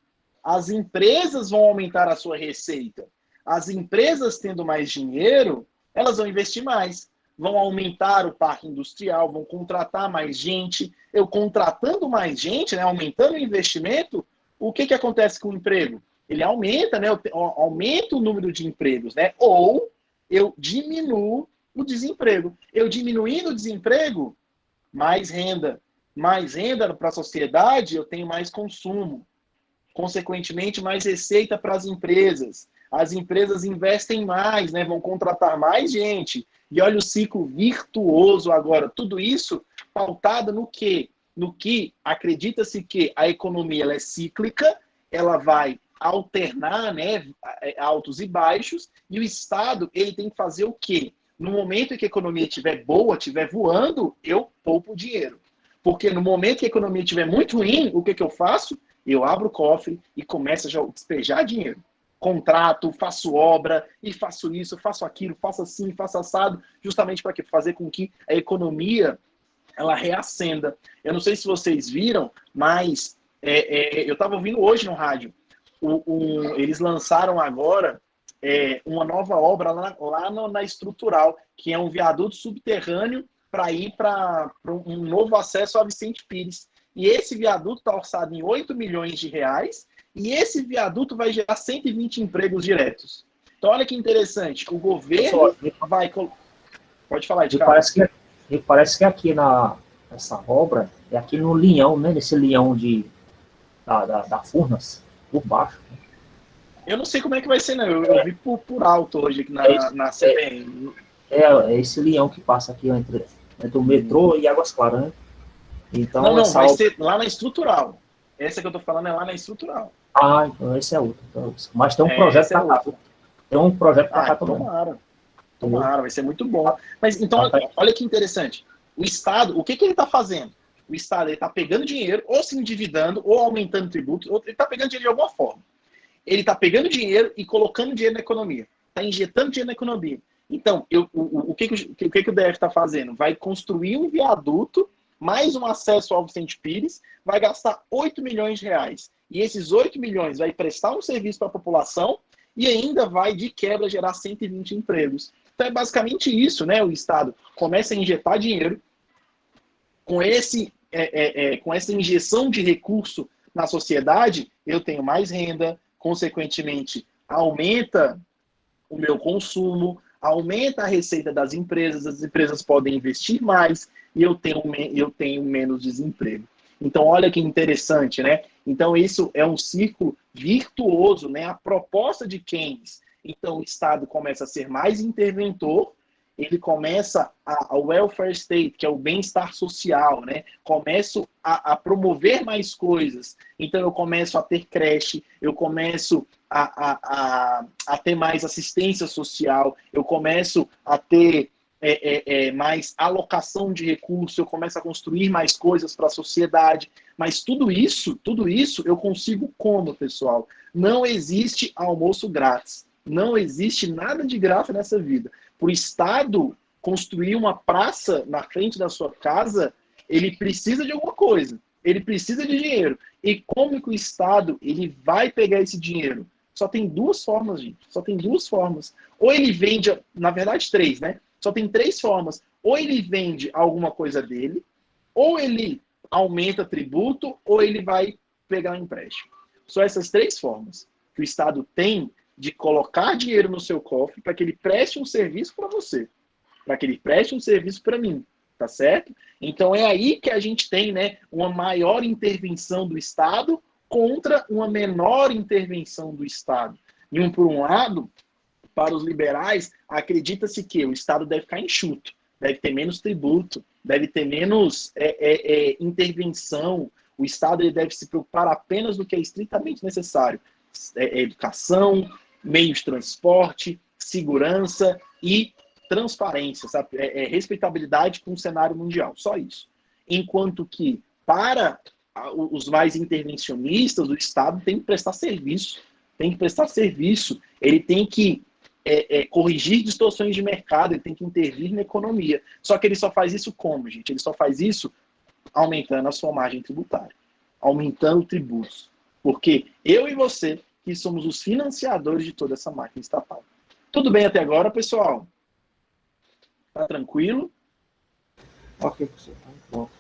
as empresas vão aumentar a sua receita. As empresas tendo mais dinheiro, elas vão investir mais. Vão aumentar o parque industrial, vão contratar mais gente. Eu contratando mais gente, né, aumentando o investimento, o que acontece com o emprego? Ele aumenta, né, aumenta o número de empregos, né? Ou eu diminuo o desemprego. Eu diminuindo o desemprego, mais renda. Mais renda para a sociedade, eu tenho mais consumo. Consequentemente, mais receita para as empresas. As empresas investem mais, né? Vão contratar mais gente. E olha o ciclo virtuoso agora. Tudo isso pautado no quê? No que acredita-se que a economia ela é cíclica, ela vai alternar, né, altos e baixos, e o Estado ele tem que fazer o quê? No momento em que a economia estiver boa, estiver voando, eu poupo dinheiro. Porque no momento que a economia estiver muito ruim, o que eu faço? Eu abro o cofre e começo a despejar dinheiro. Contrato, faço obra, e faço isso, faço aquilo, faço assim, faço assado, justamente para fazer com que a economia ela reacenda. Eu não sei se vocês viram, mas eu estava ouvindo hoje no rádio. Eles lançaram agora uma nova obra lá na Estrutural, que é um viaduto subterrâneo para ir para um novo acesso a Vicente Pires. E esse viaduto está orçado em R$ 8 milhões, e esse viaduto vai gerar 120 empregos diretos. Então, olha que interessante, o governo vai... Pode falar, Edgar. Parece que aqui nessa obra, é aqui no linhão, né? Nesse linhão da Furnas, por baixo. Eu não sei como é que vai ser, não. Eu vi por alto hoje aqui na CPM. É esse linhão que passa aqui entre o metrô e Águas Claras, né? Então, não, vai ser lá na Estrutural. Essa que eu tô falando é lá na Estrutural. Ah, então esse é outro. Então, mas tem um projeto para cá. Tem um projeto para cá também. Tomara, vai ser muito bom. Mas então, olha que interessante. O Estado, o que ele está fazendo? O Estado está pegando dinheiro, ou se endividando, ou aumentando tributos, ou ele está pegando dinheiro de alguma forma. Ele está pegando dinheiro e colocando dinheiro na economia. Está injetando dinheiro na economia. Então, o que o DF está fazendo? Vai construir um viaduto, mais um acesso ao Vicente Pires, vai gastar R$ 8 milhões. E esses 8 milhões vai prestar um serviço para a população e ainda vai, de quebra, gerar 120 empregos. Então, é basicamente isso, né? O Estado começa a injetar dinheiro com essa injeção de recurso na sociedade, eu tenho mais renda, consequentemente, aumenta o meu consumo, aumenta a receita das empresas, as empresas podem investir mais e eu tenho menos desemprego. Então, olha que interessante, né? Então, isso é um círculo virtuoso, né? A proposta de Keynes Então o Estado começa a ser mais interventor, ele começa a welfare state, que é o bem-estar social, né? Começo a promover mais coisas. Então eu começo a ter creche, eu começo a ter mais assistência social, eu começo a ter mais alocação de recursos, eu começo a construir mais coisas para a sociedade. Mas tudo isso eu consigo como, pessoal? Não existe almoço grátis. Não existe nada de graça nessa vida. Para o Estado construir uma praça na frente da sua casa, ele precisa de alguma coisa. Ele precisa de dinheiro. E como que o Estado ele vai pegar esse dinheiro? Só tem duas formas, gente. Só tem duas formas. Ou ele vende, na verdade, três, né? Só tem três formas. Ou ele vende alguma coisa dele, ou ele aumenta tributo, ou ele vai pegar um empréstimo. Só essas três formas que o Estado tem de colocar dinheiro no seu cofre para que ele preste um serviço para você, para que ele preste um serviço para mim, tá certo? Então é aí que a gente tem, né, uma maior intervenção do Estado contra uma menor intervenção do Estado. E por um lado, para os liberais, acredita-se que o Estado deve ficar enxuto, deve ter menos tributo, deve ter menos intervenção, o Estado ele deve se preocupar apenas do que é estritamente necessário. Educação, meios de transporte, segurança e transparência, sabe? Respeitabilidade com o cenário mundial, só isso. Enquanto que, para os mais intervencionistas, o Estado tem que prestar serviço, ele tem que corrigir distorções de mercado, ele tem que intervir na economia. Só que ele só faz isso como, gente? Ele só faz isso aumentando a sua margem tributária, aumentando tributos. Porque eu e você, que somos os financiadores de toda essa máquina estatal. Tudo bem até agora, pessoal? Tá tranquilo? Ok, professor. Tá bom.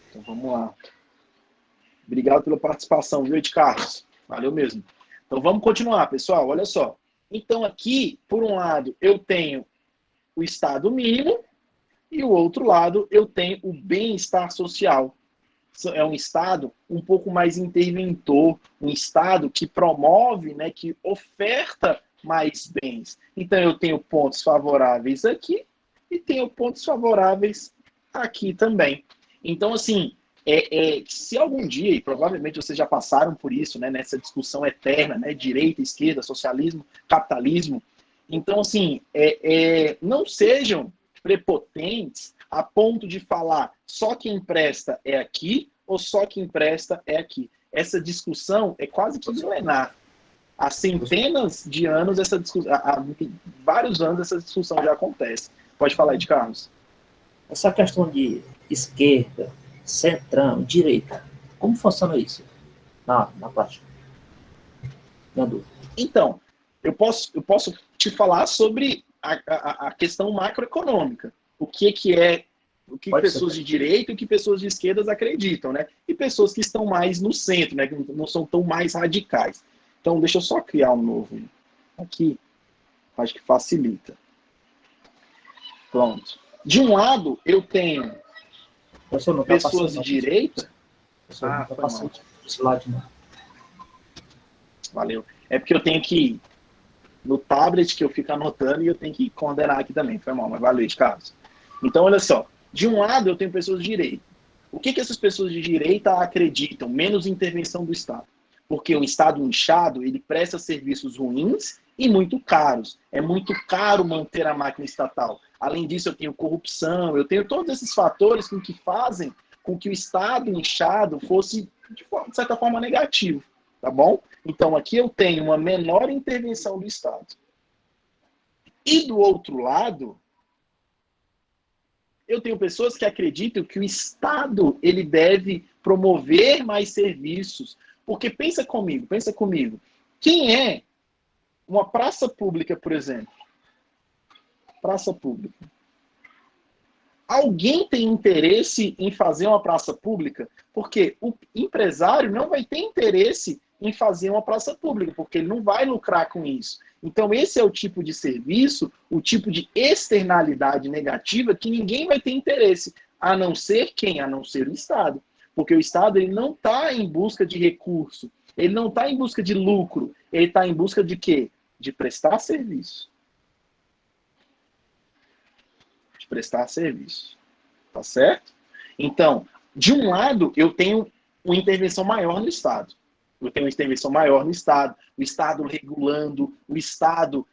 Então vamos lá. Obrigado pela participação, viu, Ed Carlos? Valeu mesmo. Então vamos continuar, pessoal. Olha só. Então aqui, por um lado, eu tenho o Estado mínimo e o outro lado eu tenho o bem-estar social. É um Estado um pouco mais interventor, um Estado que promove, né, que oferta mais bens. Então eu tenho pontos favoráveis aqui e tenho pontos favoráveis aqui também. Então, assim, se algum dia, e provavelmente vocês já passaram por isso, né, nessa discussão eterna, né, direita, esquerda, socialismo, capitalismo, então, assim, não sejam prepotentes a ponto de falar só quem presta é aqui ou só quem presta é aqui. Essa discussão é quase que milenar. Há centenas de anos, há vários anos essa discussão já acontece. Pode falar aí, de Carlos. Essa questão de esquerda, centrão, direita, como funciona isso na prática? Minha dúvida. Então, eu posso te falar sobre a questão macroeconômica. O que pessoas de direita e o que pessoas de esquerdas acreditam, né? E pessoas que estão mais no centro, né? Que não são tão mais radicais. Então, deixa eu só criar um novo aqui. Acho que facilita. Pronto. De um lado, eu tenho pessoas de direita. Foi mal. Slide, não. Valeu. É porque eu tenho que no tablet que eu fico anotando e eu tenho que coordenar aqui também. Foi mal, mas valeu, Carlos. Então, olha só. De um lado, eu tenho pessoas de direita. O que essas pessoas de direita acreditam? Menos intervenção do Estado. Porque o Estado inchado, ele presta serviços ruins e muito caros. É muito caro manter a máquina estatal. Além disso, eu tenho corrupção, eu tenho todos esses fatores que fazem com que o Estado inchado fosse, de certa forma, negativo. Tá bom? Então, aqui eu tenho uma menor intervenção do Estado. E do outro lado, eu tenho pessoas que acreditam que o Estado ele deve promover mais serviços. Porque pensa comigo. Quem é uma praça pública, por exemplo? Praça pública. Alguém tem interesse em fazer uma praça pública? Porque o empresário não vai ter interesse em fazer uma praça pública, porque ele não vai lucrar com isso. Então, esse é o tipo de serviço, o tipo de externalidade negativa que ninguém vai ter interesse, a não ser quem? A não ser o Estado. Porque o Estado ele não está em busca de recurso, ele não está em busca de lucro, ele está em busca de quê? de prestar serviço. De prestar serviço. Tá certo? Então, de um lado, eu tenho uma intervenção maior no Estado. Eu tenho uma intervenção maior no Estado, o Estado regulando, o Estado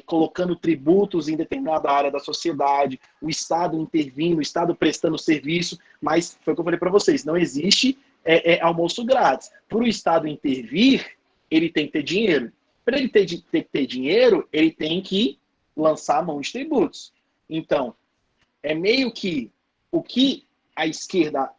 colocando tributos em determinada área da sociedade, o Estado intervindo, o Estado prestando serviço, mas foi o que eu falei para vocês, não existe almoço grátis. Para o Estado intervir, ele tem que ter dinheiro. Para ele ter dinheiro, ele tem que lançar a mão de tributos. Então, é meio que o que a esquerda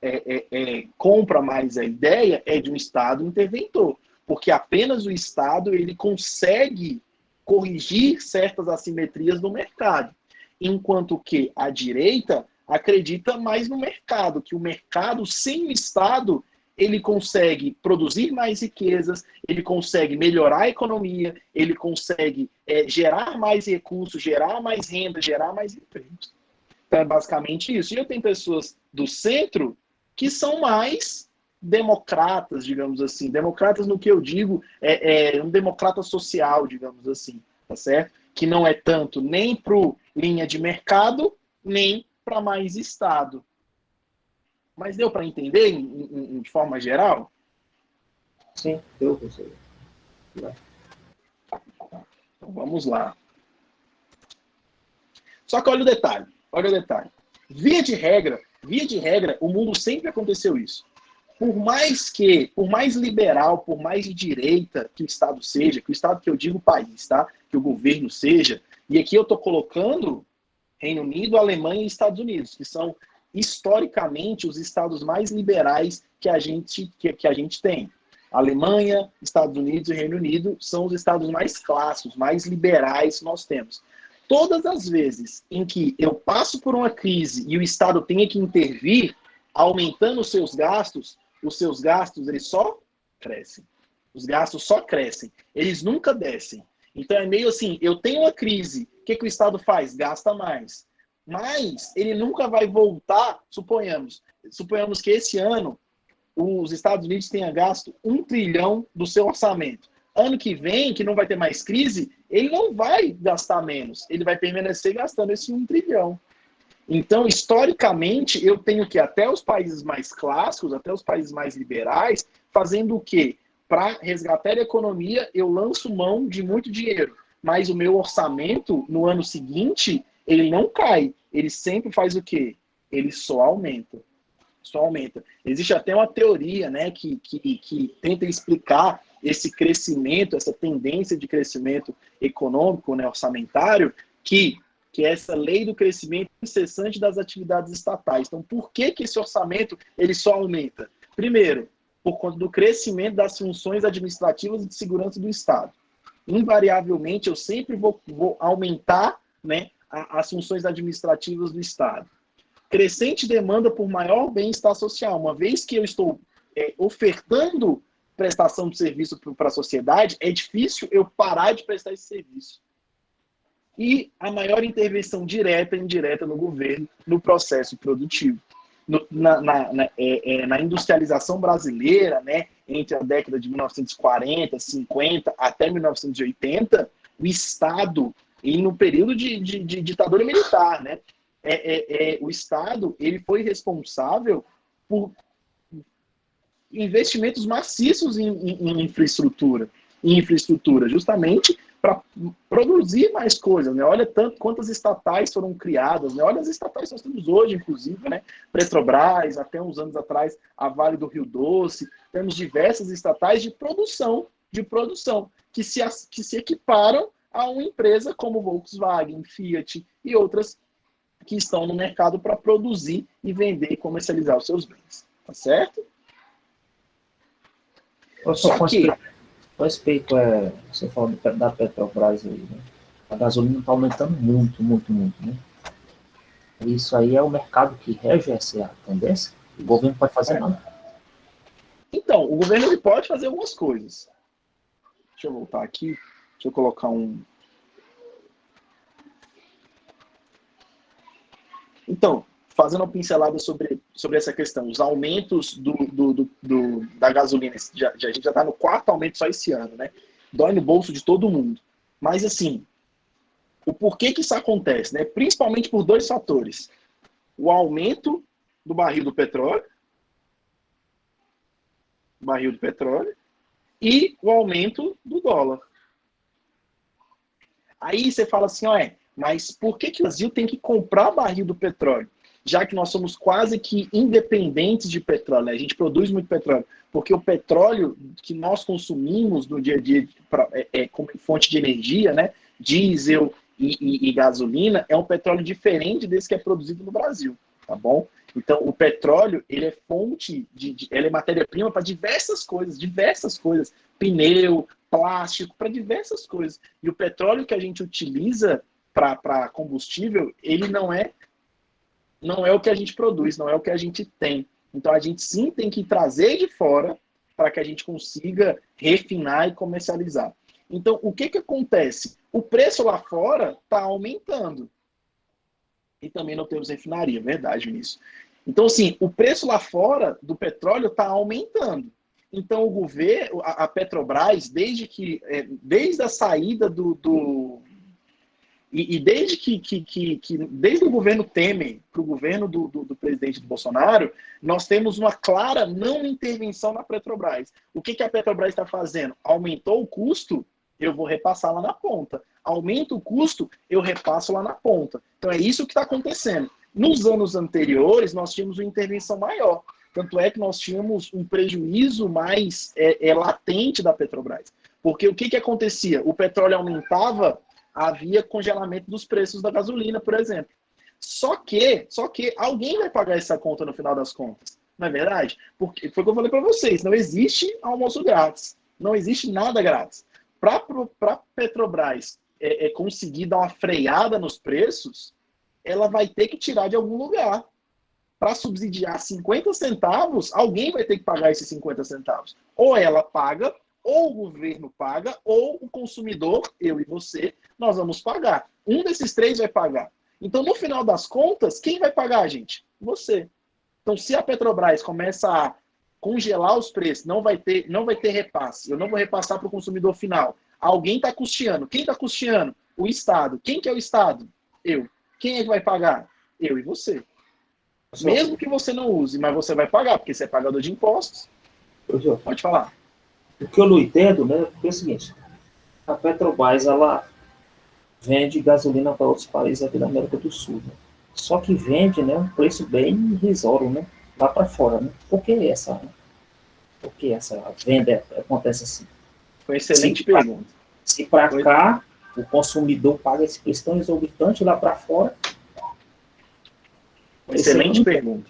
compra mais a ideia é de um Estado interventor, porque apenas o Estado ele consegue corrigir certas assimetrias no mercado, enquanto que a direita acredita mais no mercado, que o mercado sem o Estado ele consegue produzir mais riquezas, ele consegue melhorar a economia, ele consegue gerar mais recursos, gerar mais renda, gerar mais empregos. Então é basicamente isso. E eu tenho pessoas do centro que são mais democratas, digamos assim. Democratas no que eu digo um democrata social, digamos assim, tá certo? Que não é tanto nem para linha de mercado, nem para mais Estado. Mas deu para entender de forma geral? Sim, deu, professor. Então vamos lá. Só que olha o detalhe. Olha o detalhe. Via de regra, o mundo sempre aconteceu isso. Por mais liberal, por mais de direita que o Estado seja, que o Estado que eu digo país, tá? Que o governo seja, e aqui eu estou colocando Reino Unido, Alemanha e Estados Unidos, que são historicamente os estados mais liberais que a gente tem. Alemanha, Estados Unidos e Reino Unido são os estados mais clássicos, mais liberais que nós temos. Todas as vezes em que eu passo por uma crise e o Estado tem que intervir, aumentando os seus gastos eles só crescem. Os gastos só crescem. Eles nunca descem. Então é meio assim, eu tenho uma crise, o que o Estado faz? Gasta mais. Mas ele nunca vai voltar, suponhamos que esse ano os Estados Unidos tenham gasto 1 trilhão do seu orçamento. Ano que vem, que não vai ter mais crise, ele não vai gastar menos. Ele vai permanecer gastando esse 1 trilhão. Então, historicamente, eu tenho que até os países mais clássicos, até os países mais liberais, fazendo o quê? Para resgatar a economia, eu lanço mão de muito dinheiro. Mas o meu orçamento, no ano seguinte, ele não cai. Ele sempre faz o quê? Ele só aumenta. Só aumenta. Existe até uma teoria, né, que tenta explicar esse crescimento, essa tendência de crescimento econômico, né, orçamentário, que é essa lei do crescimento incessante das atividades estatais. Então, por que esse orçamento ele só aumenta? Primeiro, por conta do crescimento das funções administrativas e de segurança do Estado. Invariavelmente, eu sempre vou aumentar, né, as funções administrativas do Estado. Crescente demanda por maior bem-estar social. Uma vez que eu estou ofertando prestação de serviço para a sociedade, é difícil eu parar de prestar esse serviço. E a maior intervenção direta e indireta no governo no processo produtivo. Na industrialização brasileira, né, entre a década de 1940, 50 até 1980, o Estado, e no período de ditadura militar, né, o Estado ele foi responsável por investimentos maciços em infraestrutura, justamente para produzir mais coisas, né? Olha tanto quantas estatais foram criadas, né? Olha as estatais que nós temos hoje, inclusive, né? Petrobras, até uns anos atrás, a Vale do Rio Doce, temos diversas estatais de produção, que se equiparam a uma empresa como Volkswagen, Fiat e outras que estão no mercado para produzir e vender e comercializar os seus bens. Tá certo? Só que a respeito, você falou da Petrobras aí, né? A gasolina está aumentando muito, né? Isso aí é o mercado que rege essa tendência? O governo pode fazer nada? Então, o governo ele pode fazer algumas coisas. Deixa eu voltar aqui, deixa eu colocar Então, fazendo uma pincelada sobre essa questão, os aumentos da gasolina, a gente já está no 4º aumento só esse ano, né? Dói no bolso de todo mundo. Mas, assim, o porquê que isso acontece, né? Principalmente por dois fatores. O aumento do barril do petróleo, e o aumento do dólar. Aí você fala assim, mas por que o Brasil tem que comprar barril do petróleo? Já que nós somos quase que independentes de petróleo, né? A gente produz muito petróleo, porque o petróleo que nós consumimos no dia a dia como fonte de energia, né? Diesel e gasolina, é um petróleo diferente desse que é produzido no Brasil, tá bom? Então, o petróleo, ele é fonte, ele é matéria-prima para diversas coisas, pneu, plástico, para diversas coisas. E o petróleo que a gente utiliza para combustível, ele não é o que a gente produz, não é o que a gente tem. Então, a gente sim tem que trazer de fora para que a gente consiga refinar e comercializar. Então, o que acontece? O preço lá fora está aumentando. E também não temos refinaria, verdade nisso. Então, assim, o preço lá fora do petróleo está aumentando. Então, o governo, a Petrobras, desde a saída desde o governo Temer para o governo do presidente Bolsonaro, nós temos uma clara não intervenção na Petrobras. O que a Petrobras está fazendo? Aumentou o custo, eu vou repassar lá na ponta. Aumenta o custo, eu repasso lá na ponta. Então é isso que está acontecendo. Nos anos anteriores, nós tínhamos uma intervenção maior. Tanto é que nós tínhamos um prejuízo mais latente da Petrobras. Porque o que acontecia? O petróleo aumentava, havia congelamento dos preços da gasolina, por exemplo. Só que alguém vai pagar essa conta no final das contas. Não é verdade? Porque foi o que eu falei para vocês, não existe almoço grátis. Não existe nada grátis. Para a Petrobras conseguir dar uma freada nos preços, ela vai ter que tirar de algum lugar. Para subsidiar 50 centavos, alguém vai ter que pagar esses 50 centavos. Ou ela paga, ou o governo paga, ou o consumidor, eu e você, nós vamos pagar. Um desses três vai pagar. Então, no final das contas, quem vai pagar, gente? Você. Então, se a Petrobras começa a congelar os preços, não vai ter repasse, eu não vou repassar para o consumidor final. Alguém está custeando. Quem está custeando? O Estado. Quem que é o Estado? Eu. Quem é que vai pagar? Eu e você. Mesmo que você não use, mas você vai pagar, porque você é pagador de impostos. Pode falar. O que eu não entendo, né, é o seguinte, a Petrobras, ela vende gasolina para outros países aqui da América do Sul, né? Só que vende, né, um preço bem irrisório, né, lá para fora, né? Por que essa venda acontece assim? Foi uma excelente pergunta. Se para cá o consumidor paga esse preço tão exorbitante, lá para fora... Excelente pergunta.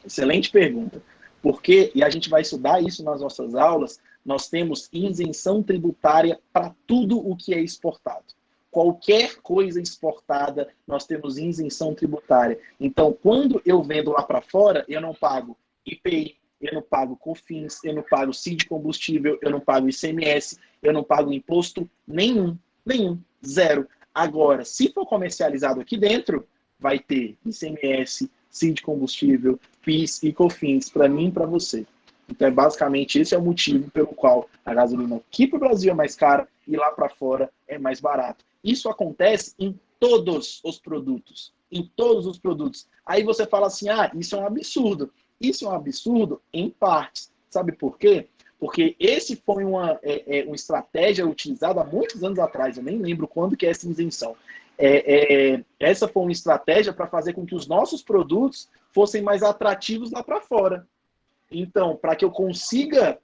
Excelente pergunta. Porque, e a gente vai estudar isso nas nossas aulas, nós temos isenção tributária para tudo o que é exportado. Qualquer coisa exportada, nós temos isenção tributária. Então, quando eu vendo lá para fora, eu não pago IPI, eu não pago COFINS, eu não pago CID combustível, eu não pago ICMS, eu não pago imposto nenhum, zero. Agora, se for comercializado aqui dentro, vai ter ICMS, CID combustível, PIS e COFINS para mim e para você. Então, basicamente, esse é o motivo pelo qual a gasolina aqui para o Brasil é mais cara e lá para fora é mais barato. Isso acontece em todos os produtos. Em todos os produtos. Aí você fala assim, isso é um absurdo. Isso é um absurdo em partes. Sabe por quê? Porque esse foi uma estratégia utilizada há muitos anos atrás. Eu nem lembro quando que é essa isenção. Essa foi uma estratégia para fazer com que os nossos produtos fossem mais atrativos lá para fora. Então, para que eu consiga,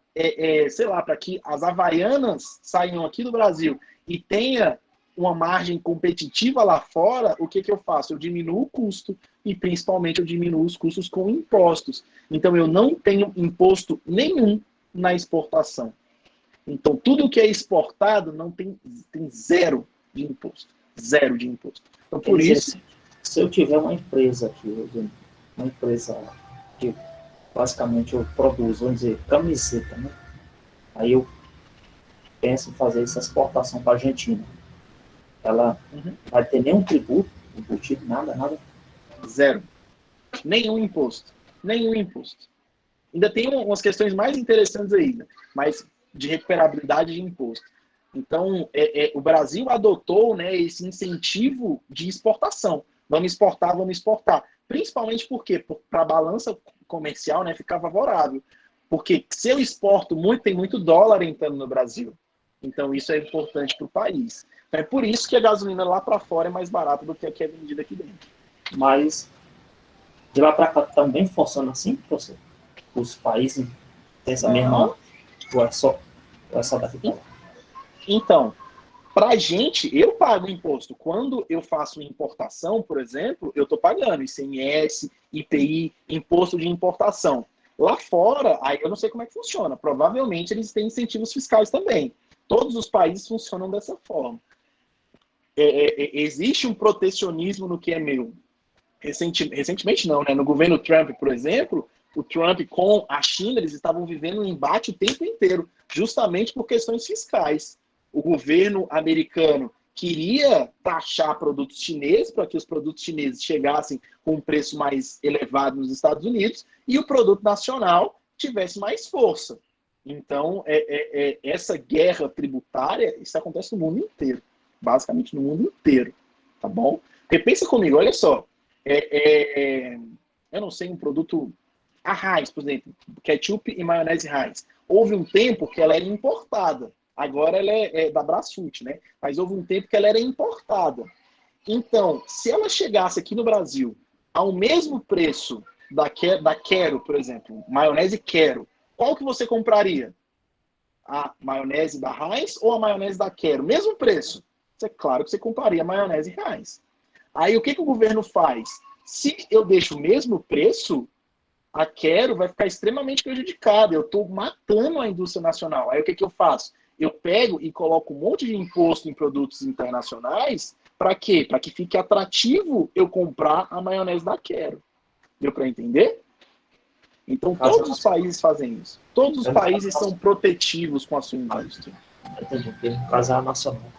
para que as Havaianas saiam aqui do Brasil e tenha uma margem competitiva lá fora, o que eu faço? Eu diminuo o custo e, principalmente, eu diminuo os custos com impostos. Então, eu não tenho imposto nenhum na exportação. Então, tudo que é exportado não tem zero de imposto. Zero de imposto. Então, por isso... Se eu tiver uma empresa aqui, uma empresa que basicamente eu produzo, vamos dizer, camiseta, né? Aí eu penso em fazer essa exportação para a Argentina. Ela vai ter nenhum tributo, embutido, nada? Zero. Nenhum imposto. Ainda tem umas questões mais interessantes ainda, mas de recuperabilidade de imposto. Então, o Brasil adotou, né, esse incentivo de exportação. Vamos exportar, vamos exportar. Principalmente porque para a balança comercial, né, ficar favorável. Porque se eu exporto muito, tem muito dólar entrando no Brasil. Então, isso é importante para o país. Então, é por isso que a gasolina lá para fora é mais barata do que a que é vendida aqui dentro. Mas de lá para cá também funciona assim, professor? Os países têm essa mesma... Ou é só daqui para lá? Então, para a gente, eu pago imposto. Quando eu faço importação, por exemplo, eu estou pagando ICMS, IPI, imposto de importação. Lá fora, aí eu não sei como é que funciona. Provavelmente eles têm incentivos fiscais também. Todos os países funcionam dessa forma. Existe um protecionismo no que é meu. Recentemente não, né? No governo Trump, por exemplo, o Trump com a China, eles estavam vivendo um embate o tempo inteiro, justamente por questões fiscais. O governo americano queria taxar produtos chineses para que os produtos chineses chegassem com um preço mais elevado nos Estados Unidos e o produto nacional tivesse mais força. Então, essa guerra tributária, isso acontece no mundo inteiro, basicamente no mundo inteiro, tá bom? Porque pensa comigo, olha só, eu não sei, um produto, a Heinz, por exemplo, ketchup e maionese Heinz, houve um tempo que ela era importada. Agora ela é da Brasfood, né? Mas houve um tempo que ela era importada. Então, se ela chegasse aqui no Brasil ao mesmo preço da Quero, por exemplo, maionese Quero, qual que você compraria? A maionese da Heinz ou a maionese da Quero? Mesmo preço. É claro que você compraria a maionese Heinz. Aí o que o governo faz? Se eu deixo o mesmo preço, a Quero vai ficar extremamente prejudicada. Eu estou matando a indústria nacional. Aí o que eu faço? Eu pego e coloco um monte de imposto em produtos internacionais. Para quê? Para que fique atrativo eu comprar a maionese da Quero. Deu para entender? Então, todos os países fazem isso. Todos os países são protetivos com a sua indústria. Entendi. No caso é nacional.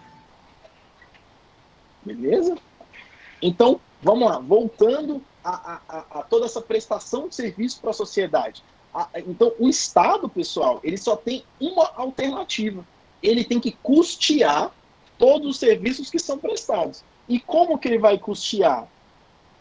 Beleza? Então, vamos lá. Voltando a toda essa prestação de serviço para a sociedade. Então, o Estado, pessoal, ele só tem uma alternativa. Ele tem que custear todos os serviços que são prestados. E como que ele vai custear?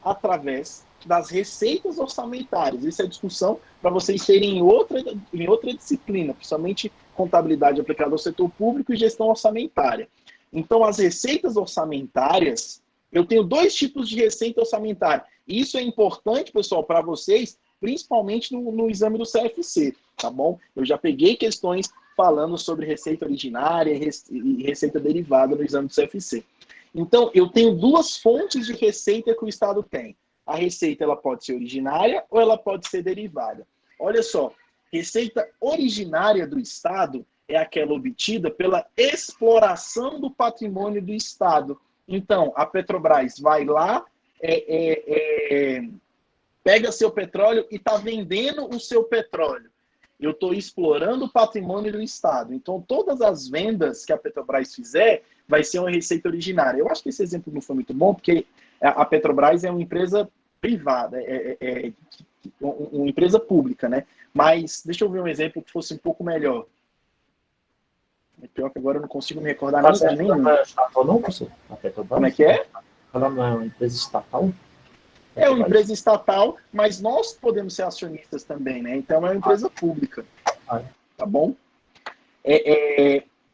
Através das receitas orçamentárias. Isso é discussão para vocês terem em outra disciplina, principalmente contabilidade aplicada ao setor público e gestão orçamentária. Então, as receitas orçamentárias, eu tenho dois tipos de receita orçamentária. E isso é importante, pessoal, para vocês, principalmente no exame do CFC, tá bom? Eu já peguei questões falando sobre receita originária e receita derivada no exame do CFC. Então, eu tenho duas fontes de receita que o Estado tem. A receita ela pode ser originária ou ela pode ser derivada. Olha só, receita originária do Estado é aquela obtida pela exploração do patrimônio do Estado. Então, a Petrobras vai lá, pega seu petróleo e está vendendo o seu petróleo. Eu estou explorando o patrimônio do Estado. Então, todas as vendas que a Petrobras fizer vai ser uma receita originária. Eu acho que esse exemplo não foi muito bom, porque a Petrobras é uma empresa privada, uma empresa pública, né? Mas deixa eu ver um exemplo que fosse um pouco melhor. É pior que agora eu não consigo me recordar nenhum. Não é estatal não, professor? A Petrobras? Como é que é? Ela não é uma empresa estatal? É uma empresa estatal, mas nós podemos ser acionistas também, né? Então é uma empresa pública. Tá bom?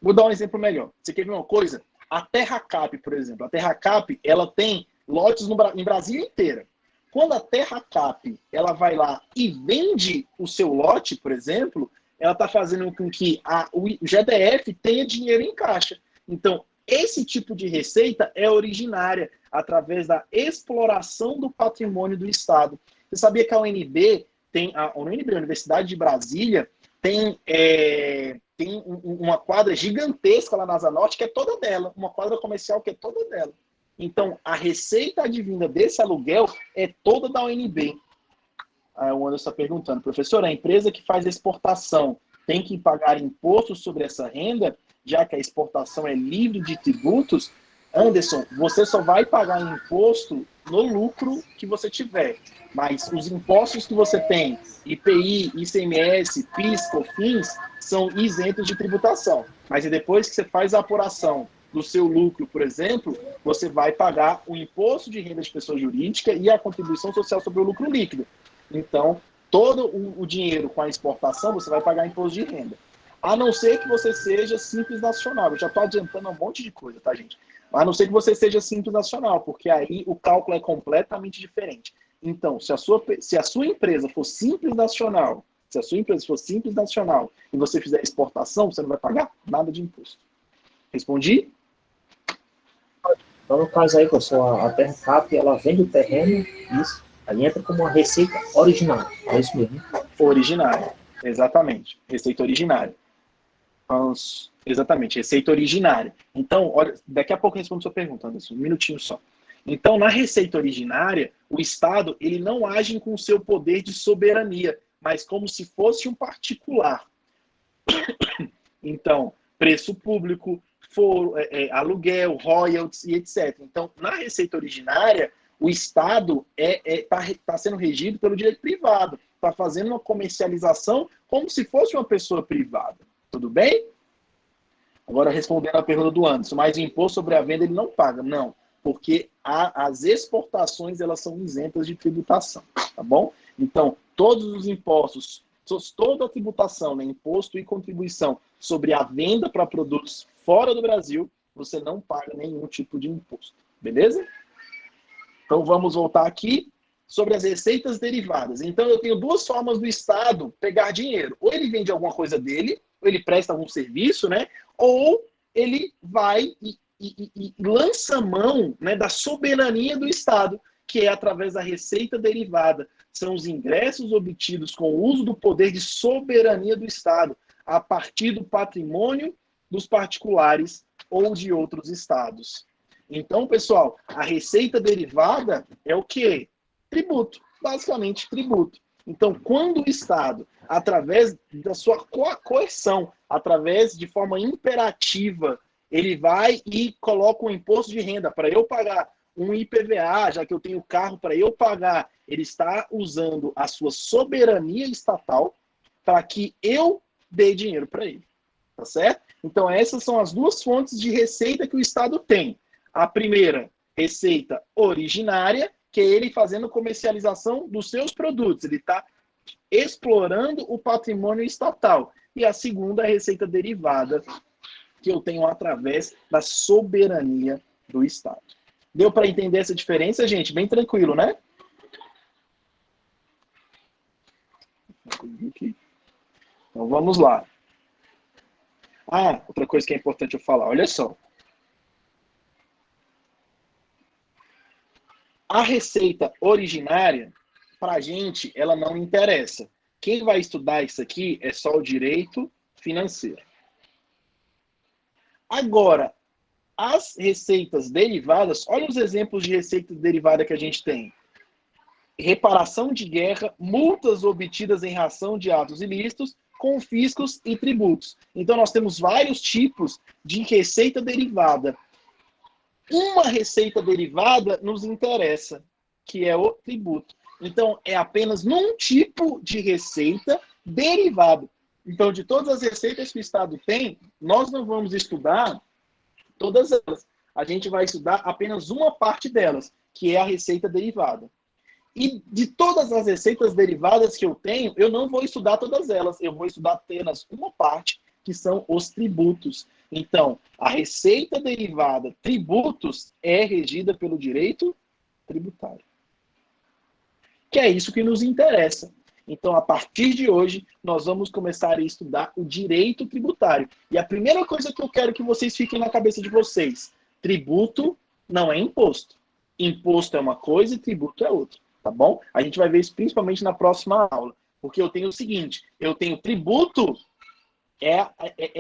Vou dar um exemplo melhor. Você quer ver uma coisa? A TerraCap, por exemplo. A TerraCap, ela tem lotes em Brasília inteira. Quando a TerraCap ela vai lá e vende o seu lote, por exemplo, ela está fazendo com que o GDF tenha dinheiro em caixa. Então, esse tipo de receita é originária através da exploração do patrimônio do Estado. Você sabia que a UNB, a Universidade de Brasília, tem uma quadra gigantesca lá na Asa Norte que é toda dela, uma quadra comercial que é toda dela. Então, a receita advinda desse aluguel é toda da UNB. Aí o Anderson está perguntando, professor, a empresa que faz exportação tem que pagar impostos sobre essa renda, já que a exportação é livre de tributos? Anderson, você só vai pagar imposto no lucro que você tiver. Mas os impostos que você tem, IPI, ICMS, PIS, COFINS, são isentos de tributação. Mas depois que você faz a apuração do seu lucro, por exemplo, você vai pagar o imposto de renda de pessoa jurídica e a contribuição social sobre o lucro líquido. Então, todo o dinheiro com a exportação, você vai pagar imposto de renda. A não ser que você seja simples nacional. Eu já estou adiantando um monte de coisa, tá, gente? A não ser que você seja simples nacional, porque aí o cálculo é completamente diferente. Então, se a sua empresa for simples nacional, e você fizer exportação, você não vai pagar nada de imposto. Respondi? Então, no caso aí, pessoal, a terra cap, ela vende o terreno, isso, aí entra como uma receita original. É isso mesmo? Originária. Exatamente. Receita originária. Exatamente, receita originária. Então, olha, daqui a pouco eu respondo a sua pergunta, Anderson, um minutinho só. Então, na receita originária, o Estado ele não age com o seu poder de soberania, mas como se fosse um particular. Então, preço público, aluguel, royalties e etc. Então, na receita originária, o Estado está sendo regido pelo direito privado, está fazendo uma comercialização como se fosse uma pessoa privada. Tudo bem? Agora, respondendo a pergunta do Anderson, mas o imposto sobre a venda ele não paga. Não, porque as exportações elas são isentas de tributação, tá bom? Então, todos os impostos, toda a tributação, né, imposto e contribuição sobre a venda para produtos fora do Brasil, você não paga nenhum tipo de imposto, beleza? Então, vamos voltar aqui sobre as receitas derivadas. Então, eu tenho duas formas do Estado pegar dinheiro. Ou ele vende alguma coisa dele, ou ele presta algum serviço, né? Ou ele vai e lança mão, né, da soberania do Estado, que é através da receita derivada. São os ingressos obtidos com o uso do poder de soberania do Estado, a partir do patrimônio dos particulares ou de outros estados. Então, pessoal, a receita derivada é o quê? Tributo, basicamente tributo. Então, quando o Estado, através da sua coerção, através de forma imperativa, ele vai e coloca um imposto de renda para eu pagar um IPVA, já que eu tenho carro para eu pagar, ele está usando a sua soberania estatal para que eu dê dinheiro para ele. Tá certo? Então, essas são as duas fontes de receita que o Estado tem. A primeira, receita originária, que é ele fazendo comercialização dos seus produtos. Ele está explorando o patrimônio estatal. E a segunda, a receita derivada, que eu tenho através da soberania do Estado. Deu para entender essa diferença, gente? Bem tranquilo, né? Então, vamos lá. Ah, outra coisa que é importante eu falar. Olha só. A receita originária, para a gente, ela não interessa. Quem vai estudar isso aqui é só o direito financeiro. Agora, as receitas derivadas, olha os exemplos de receita derivada que a gente tem. Reparação de guerra, multas obtidas em razão de atos ilícitos, confiscos e tributos. Então, nós temos vários tipos de receita derivada. Uma receita derivada nos interessa, que é o tributo. Então, é apenas num tipo de receita derivada. Então, de todas as receitas que o Estado tem, nós não vamos estudar todas elas. A gente vai estudar apenas uma parte delas, que é a receita derivada. E de todas as receitas derivadas que eu tenho, eu não vou estudar todas elas. Eu vou estudar apenas uma parte, que são os tributos. Então, a receita derivada, tributos, é regida pelo direito tributário. Que é isso que nos interessa. Então, a partir de hoje, nós vamos começar a estudar o direito tributário. E a primeira coisa que eu quero que vocês fiquem na cabeça de vocês, tributo não é imposto. Imposto é uma coisa e tributo é outra, tá bom? A gente vai ver isso principalmente na próxima aula. Porque eu tenho o seguinte, eu tenho tributo, é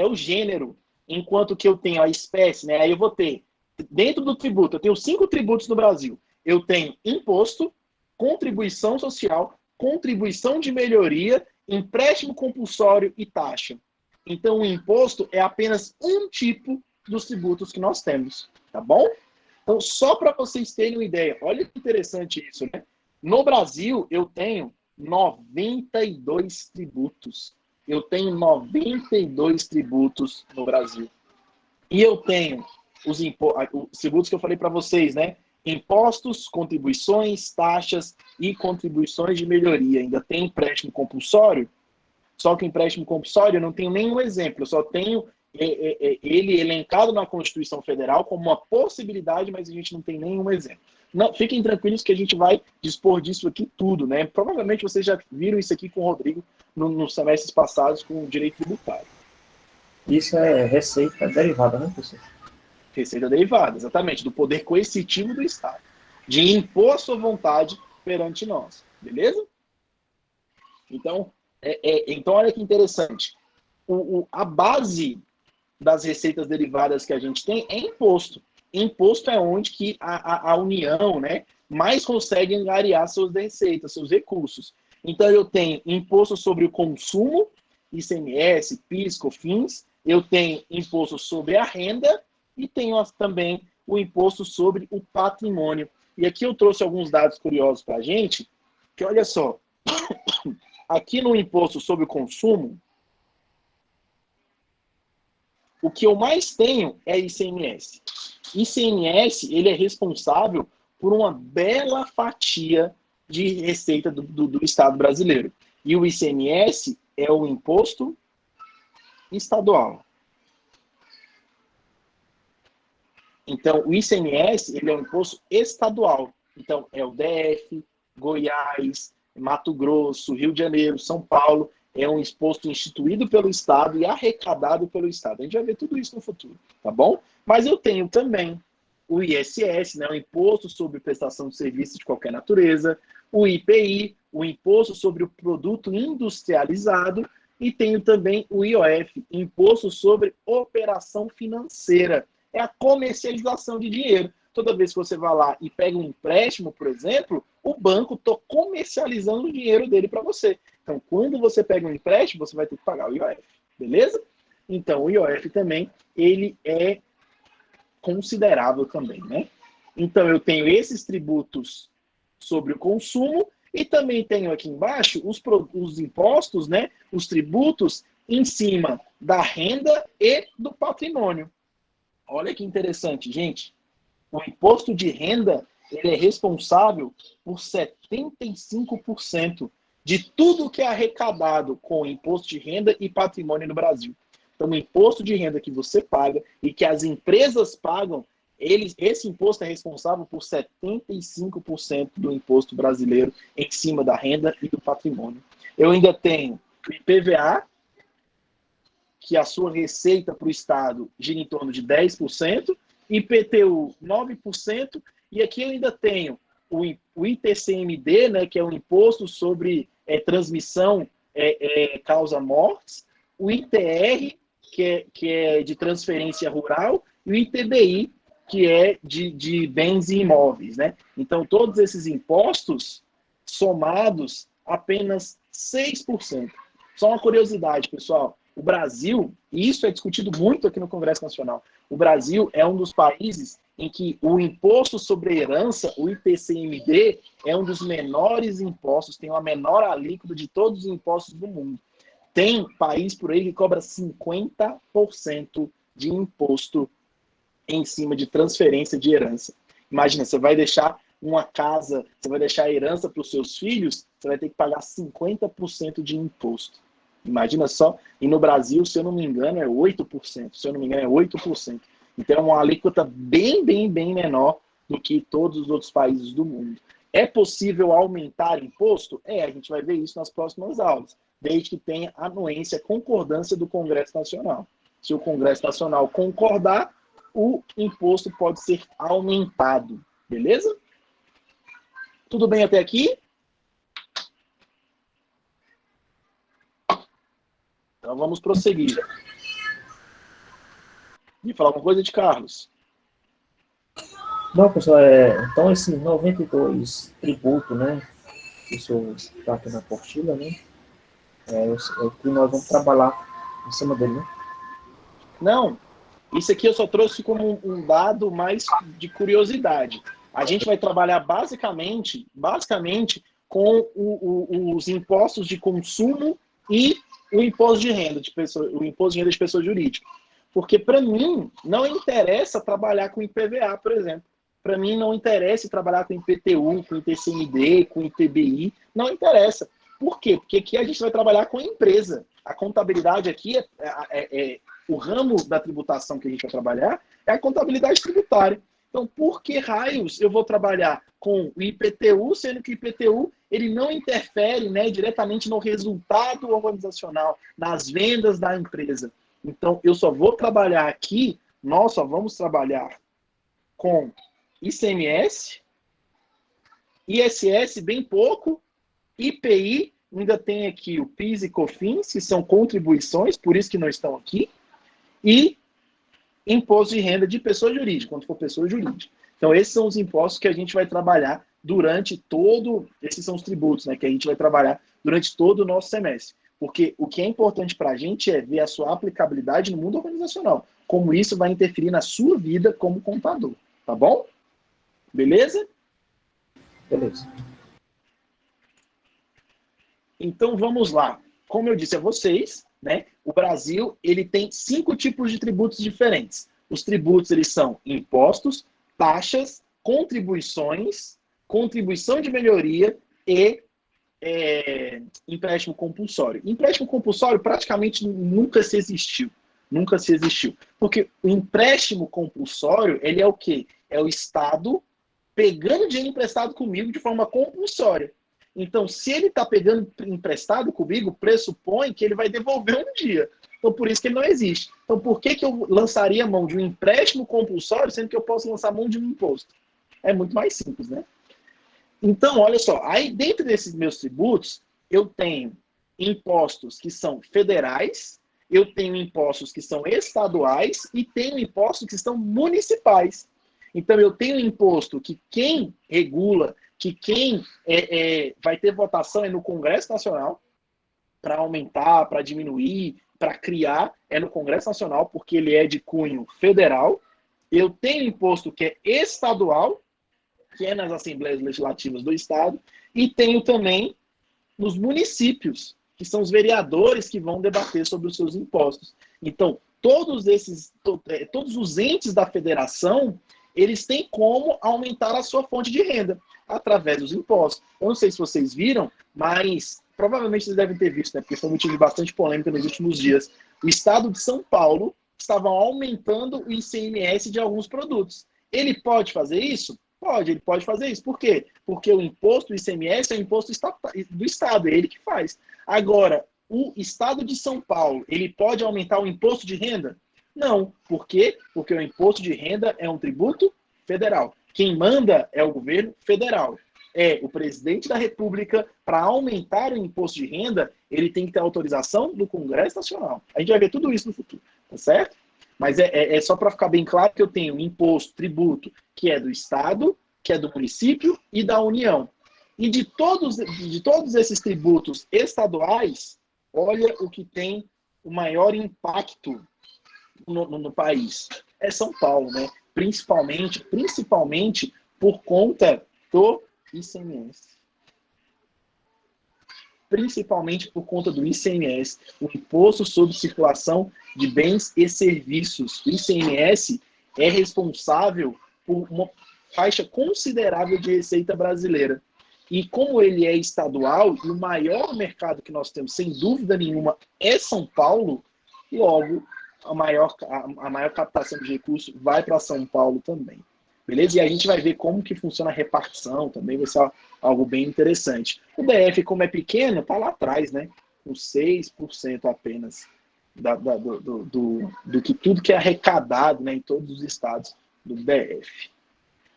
o gênero, enquanto que eu tenho a espécie, né? Aí eu vou ter, dentro do tributo, eu tenho 5 tributos no Brasil. Eu tenho imposto, contribuição social, contribuição de melhoria, empréstimo compulsório e taxa. Então, o imposto é apenas um tipo dos tributos que nós temos, tá bom? Então, só para vocês terem uma ideia, olha que interessante isso, né? No Brasil, eu tenho 92 tributos. eu tenho 92 tributos no Brasil. E eu tenho os tributos que eu falei para vocês, né? Impostos, contribuições, taxas e contribuições de melhoria. Ainda tem empréstimo compulsório, só que o empréstimo compulsório eu não tenho nenhum exemplo, eu só tenho ele elencado na Constituição Federal como uma possibilidade, mas a gente não tem nenhum exemplo. Não, fiquem tranquilos que a gente vai dispor disso aqui tudo, né? Provavelmente vocês já viram isso aqui com o Rodrigo nos semestres passados com o direito tributário. Isso é receita derivada, né, professor? Receita derivada, exatamente, do poder coercitivo do Estado, de impor a sua vontade perante nós, beleza? Então, então olha que interessante. A base das receitas derivadas que a gente tem é imposto. Imposto é onde que a União, né, mais consegue angariar suas receitas, seus recursos. Então, eu tenho imposto sobre o consumo, ICMS, PIS, COFINS, eu tenho imposto sobre a renda e tenho também o imposto sobre o patrimônio. E aqui eu trouxe alguns dados curiosos para a gente, que olha só, aqui no imposto sobre o consumo, o que eu mais tenho é ICMS. ICMS, ele é responsável por uma bela fatia de receita do Estado brasileiro. E o ICMS é o imposto estadual. Então, o ICMS, ele é um imposto estadual. Então, é o DF, Goiás, Mato Grosso, Rio de Janeiro, São Paulo. É um imposto instituído pelo Estado e arrecadado pelo Estado. A gente vai ver tudo isso no futuro, tá bom? Mas eu tenho também o ISS, né, o Imposto sobre Prestação de Serviços de Qualquer Natureza, o IPI, o Imposto sobre o Produto Industrializado, e tenho também o IOF, Imposto sobre Operação Financeira. É a comercialização de dinheiro. Toda vez que você vai lá e pega um empréstimo, por exemplo, o banco está comercializando o dinheiro dele para você. Então, quando você pega um empréstimo, você vai ter que pagar o IOF, beleza? Então, o IOF também, ele é considerável também, né? Então, eu tenho esses tributos sobre o consumo e também tenho aqui embaixo os impostos, né? Os tributos em cima da renda e do patrimônio. Olha que interessante, gente. O imposto de renda, ele é responsável por 75% de tudo que é arrecadado com imposto de renda e patrimônio no Brasil. Então, o imposto de renda que você paga e que as empresas pagam, esse imposto é responsável por 75% do imposto brasileiro em cima da renda e do patrimônio. Eu ainda tenho o IPVA, que a sua receita para o Estado gira em torno de 10%, IPTU 9%, e aqui eu ainda tenho o ITCMD, né, que é o Imposto sobre Transmissão Causa Mortes, o ITR, que é de transferência rural, e o ITBI, que é de bens e imóveis, né? Então, todos esses impostos somados, apenas 6%. Só uma curiosidade, pessoal. O Brasil, e isso é discutido muito aqui no Congresso Nacional, o Brasil é um dos países em que o imposto sobre a herança, o ITCMD, é um dos menores impostos, tem uma menor alíquota de todos os impostos do mundo. Tem país por aí que cobra 50% de imposto em cima de transferência de herança. Imagina, você vai deixar uma casa, você vai deixar a herança para os seus filhos, você vai ter que pagar 50% de imposto. Imagina só, e no Brasil, se eu não me engano, é 8%. Se eu não me engano, é 8%. Então, é uma alíquota bem menor do que todos os outros países do mundo. É possível aumentar imposto? A gente vai ver isso nas próximas aulas, desde que tenha anuência, concordância do Congresso Nacional. Se o Congresso Nacional concordar, o imposto pode ser aumentado. Beleza? Tudo bem até aqui? Então vamos prosseguir. E falar alguma coisa de Carlos? Não, pessoal, então esses 92 tributos, né, que o senhor está aqui na apostila, né, é o que nós vamos trabalhar em cima dele, né? Não, isso aqui eu só trouxe como um dado mais de curiosidade. A gente vai trabalhar basicamente com os impostos de consumo e o imposto de renda de pessoa jurídica. Porque para mim não interessa trabalhar com IPVA, por exemplo. Para mim não interessa trabalhar com IPTU, com ITCMD, com ITBI, não interessa. Por quê? Porque aqui a gente vai trabalhar com a empresa. A contabilidade aqui o ramo da tributação que a gente vai trabalhar é a contabilidade tributária. Então, por que raios eu vou trabalhar com o IPTU, sendo que o IPTU ele não interfere, né, diretamente no resultado organizacional, nas vendas da empresa? Então, eu só vou trabalhar aqui, nós só vamos trabalhar com ICMS, ISS bem pouco, IPI, ainda tem aqui o PIS e COFINS, que são contribuições, por isso que não estão aqui, e imposto de renda de pessoa jurídica, quando for pessoa jurídica. Então, esses são os impostos que a gente vai trabalhar durante todo... Esses são os tributos, né, que a gente vai trabalhar durante todo o nosso semestre. Porque o que é importante para a gente é ver a sua aplicabilidade no mundo organizacional. Como isso vai interferir na sua vida como contador. Tá bom? Beleza? Beleza. Então, vamos lá. Como eu disse a vocês, né, o Brasil ele tem 5 tipos de tributos diferentes. Os tributos eles são impostos, taxas, contribuições, contribuição de melhoria e empréstimo compulsório. Empréstimo compulsório praticamente nunca se existiu. Nunca se existiu. Porque o empréstimo compulsório, ele é o quê? É o Estado pegando dinheiro emprestado comigo de forma compulsória. Então, se ele está pegando emprestado comigo, pressupõe que ele vai devolver um dia. Então, por isso que ele não existe. Então, por que eu lançaria mão de um empréstimo compulsório, sendo que eu posso lançar mão de um imposto? É muito mais simples, né? Então, olha só, aí dentro desses meus tributos, eu tenho impostos que são federais, eu tenho impostos que são estaduais e tenho impostos que são municipais. Então, eu tenho imposto que quem regula, que quem vai ter votação é no Congresso Nacional, para aumentar, para diminuir, para criar, é no Congresso Nacional, porque ele é de cunho federal. Eu tenho imposto que é estadual, que é nas Assembleias Legislativas do Estado, e tenho também nos municípios, que são os vereadores que vão debater sobre os seus impostos. Então, todos os entes da federação, eles têm como aumentar a sua fonte de renda através dos impostos. Eu não sei se vocês viram, mas provavelmente vocês devem ter visto, né? Porque foi motivo de bastante polêmica nos últimos dias. O estado de São Paulo estava aumentando o ICMS de alguns produtos. Ele pode fazer isso? Pode, ele pode fazer isso. Por quê? Porque o imposto, o ICMS, é o imposto do Estado, é ele que faz. Agora, o Estado de São Paulo, ele pode aumentar o imposto de renda? Não. Por quê? Porque o imposto de renda é um tributo federal. Quem manda é o governo federal. É o presidente da República, para aumentar o imposto de renda, ele tem que ter autorização do Congresso Nacional. A gente vai ver tudo isso no futuro, tá certo? Mas é só para ficar bem claro que eu tenho um imposto, tributo, que é do Estado, que é do município e da União. E de todos esses tributos estaduais, olha o que tem o maior impacto no país. É São Paulo, né? Principalmente por conta do ICMS. Principalmente por conta do ICMS, o Imposto sobre Circulação de Bens e Serviços. O ICMS é responsável por uma faixa considerável de receita brasileira. E como ele é estadual, e o maior mercado que nós temos, sem dúvida nenhuma, é São Paulo, logo a maior captação de recursos vai para São Paulo também. Beleza? E a gente vai ver como que funciona a repartição também, vai ser algo bem interessante. O DF, como é pequeno, está lá atrás, né? Com 6% apenas do que tudo que é arrecadado, né, em todos os estados do DF.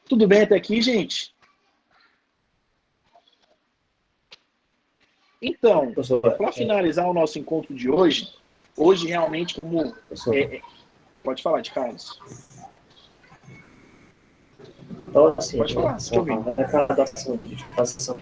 Tudo bem até aqui, gente? Então, para finalizar o nosso encontro de hoje realmente, como... pode falar, de Carlos. Então, assim, pode falar, a arrecadação de educação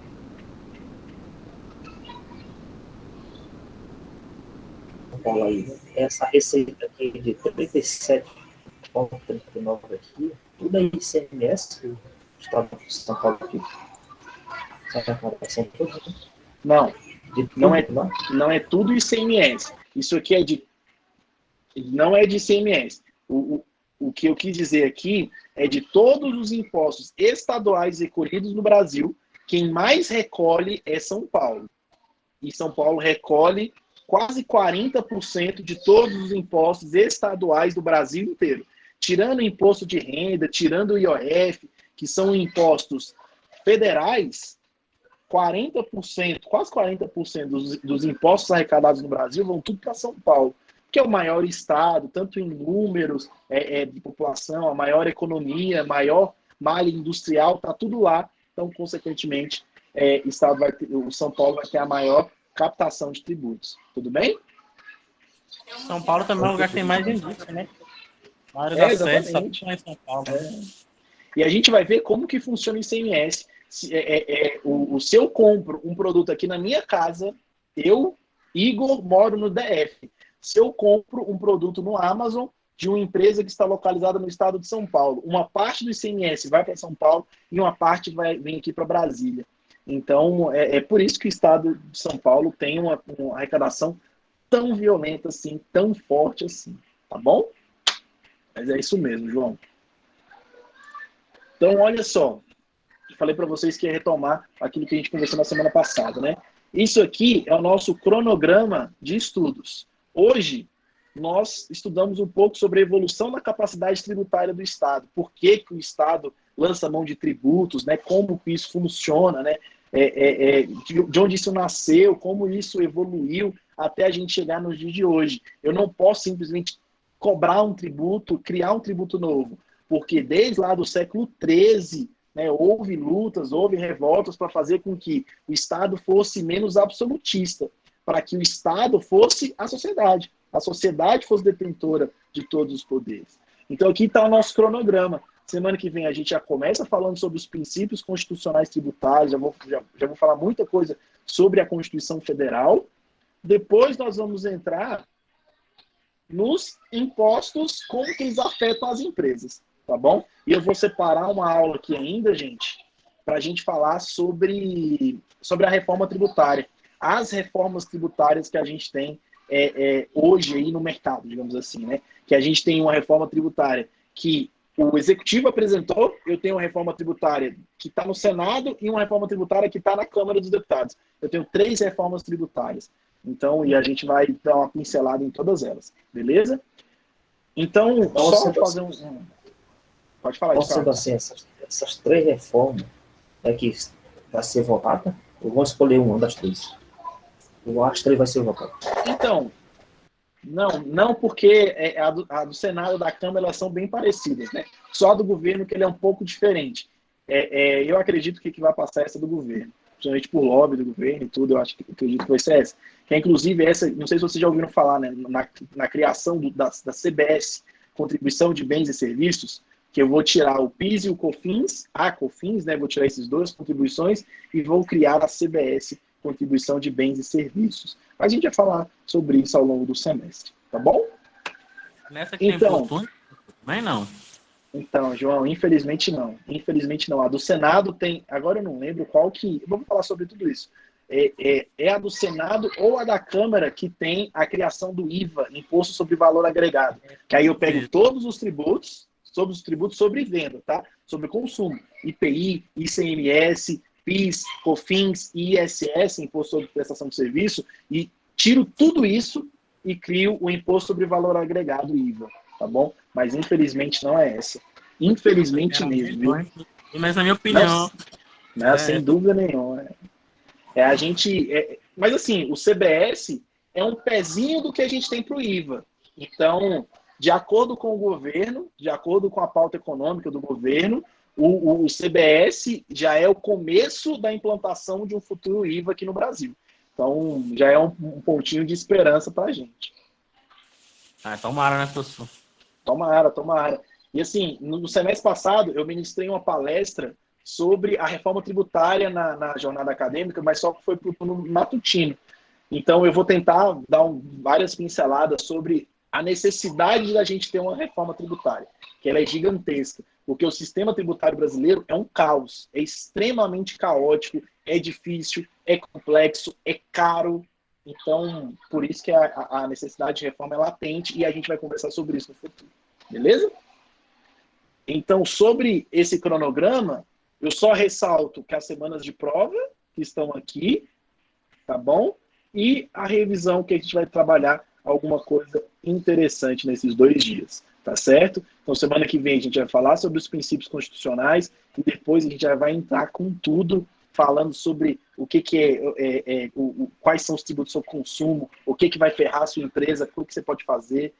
essa receita aqui de 37,39 aqui, tudo é ICMS, o Estado de São Paulo aqui. Essa arrecadação toda. Não, De Não é, tudo lá? não é tudo ICMS. Isso aqui não é de ICMS. O que eu quis dizer aqui é de todos os impostos estaduais recolhidos no Brasil, quem mais recolhe é São Paulo. E São Paulo recolhe quase 40% de todos os impostos estaduais do Brasil inteiro. Tirando o imposto de renda, tirando o IOF, que são impostos federais, 40%, quase 40% dos impostos arrecadados no Brasil vão tudo para São Paulo, que é o maior estado, tanto em números de população, a maior economia, maior malha industrial, está tudo lá. Então, consequentemente, o São Paulo vai ter a maior captação de tributos. Tudo bem? São Paulo também é um lugar que tem mais indústria, né? A maioria das sedes só em São Paulo. E a gente vai ver como que funciona o ICMS. Se eu compro um produto aqui na minha casa, eu, Igor, moro no DF. Se eu compro um produto no Amazon de uma empresa que está localizada no estado de São Paulo, uma parte do ICMS vai para São Paulo e uma parte vem aqui para Brasília. Então, é por isso que o estado de São Paulo tem uma arrecadação tão violenta assim, tão forte assim. Tá bom? Mas é isso mesmo, João. Então, olha só. Falei para vocês que ia retomar aquilo que a gente conversou na semana passada, né? Isso aqui é o nosso cronograma de estudos. Hoje, nós estudamos um pouco sobre a evolução da capacidade tributária do Estado. Por que o Estado lança mão de tributos, né? Como que isso funciona, né? De onde isso nasceu, como isso evoluiu até a gente chegar nos dias de hoje. Eu não posso simplesmente cobrar um tributo, criar um tributo novo, porque desde lá do século XIII, houve lutas, houve revoltas para fazer com que o Estado fosse menos absolutista, para que o Estado fosse a sociedade fosse detentora de todos os poderes. Então aqui está o nosso cronograma. Semana que vem a gente já começa falando sobre os princípios constitucionais tributários, já vou falar muita coisa sobre a Constituição Federal. Depois nós vamos entrar nos impostos, como que eles afetam as empresas. Tá bom? E eu vou separar uma aula aqui ainda, gente, para a gente falar sobre a reforma tributária. As reformas tributárias que a gente tem hoje aí no mercado, digamos assim, né? Que a gente tem uma reforma tributária que o Executivo apresentou, eu tenho uma reforma tributária que está no Senado e uma reforma tributária que está na Câmara dos Deputados. Eu tenho 3 reformas tributárias. Então, e a gente vai dar uma pincelada em todas elas. Beleza? Então, só fazer Pode falar isso. Sendo assim, essas 3 reformas que vai ser votada, eu vou escolher uma das 3. Eu acho que 3 vai ser votada. Então, não porque a do Senado e da Câmara elas são bem parecidas, né? Só a do governo que ele é um pouco diferente. Eu acredito que vai passar essa do governo, principalmente por lobby do governo e tudo, eu acredito que vai ser essa. Que é inclusive essa, não sei se vocês já ouviram falar, né? Na criação da CBS, Contribuição de Bens e Serviços, que eu vou tirar o PIS e o COFINS, né? Vou tirar essas 2 contribuições e vou criar a CBS, Contribuição de Bens e Serviços. A gente vai falar sobre isso ao longo do semestre, tá bom? Nessa que então, tem também não. Então, João, infelizmente não. Infelizmente não. A do Senado tem, agora eu não lembro qual que, vamos falar sobre tudo isso. É a do Senado ou a da Câmara que tem a criação do IVA, Imposto sobre Valor Agregado. Que aí eu pego todos os tributos sobre venda, tá? Sobre consumo. IPI, ICMS, PIS, COFINS, ISS, Imposto sobre Prestação de Serviço, e tiro tudo isso e crio o Imposto sobre Valor Agregado, IVA, tá bom? Mas infelizmente não é essa. Infelizmente mesmo, viu? Mas na minha opinião... Não, sem dúvida nenhuma. Mas assim, o CBS é um pezinho do que a gente tem para o IVA. Então, de acordo com o governo, de acordo com a pauta econômica do governo, o CBS já é o começo da implantação de um futuro IVA aqui no Brasil. Então, já é um pontinho de esperança para a gente. Tomara, né, professor? Tomara. E assim, no semestre passado, eu ministrei uma palestra sobre a reforma tributária na jornada acadêmica, mas só foi para o matutino. Então, eu vou tentar dar várias pinceladas sobre a necessidade da gente ter uma reforma tributária, que ela é gigantesca, porque o sistema tributário brasileiro é um caos, é extremamente caótico, é difícil, é complexo, é caro. Então, por isso que a necessidade de reforma é latente e a gente vai conversar sobre isso no futuro. Beleza? Então, sobre esse cronograma, eu só ressalto que as semanas de prova que estão aqui, tá bom? E a revisão que a gente vai trabalhar alguma coisa interessante nesses 2 dias, tá certo? Então, semana que vem a gente vai falar sobre os princípios constitucionais e depois a gente já vai entrar com tudo, falando sobre o que quais são os tributos sobre consumo, o que vai ferrar a sua empresa, o que você pode fazer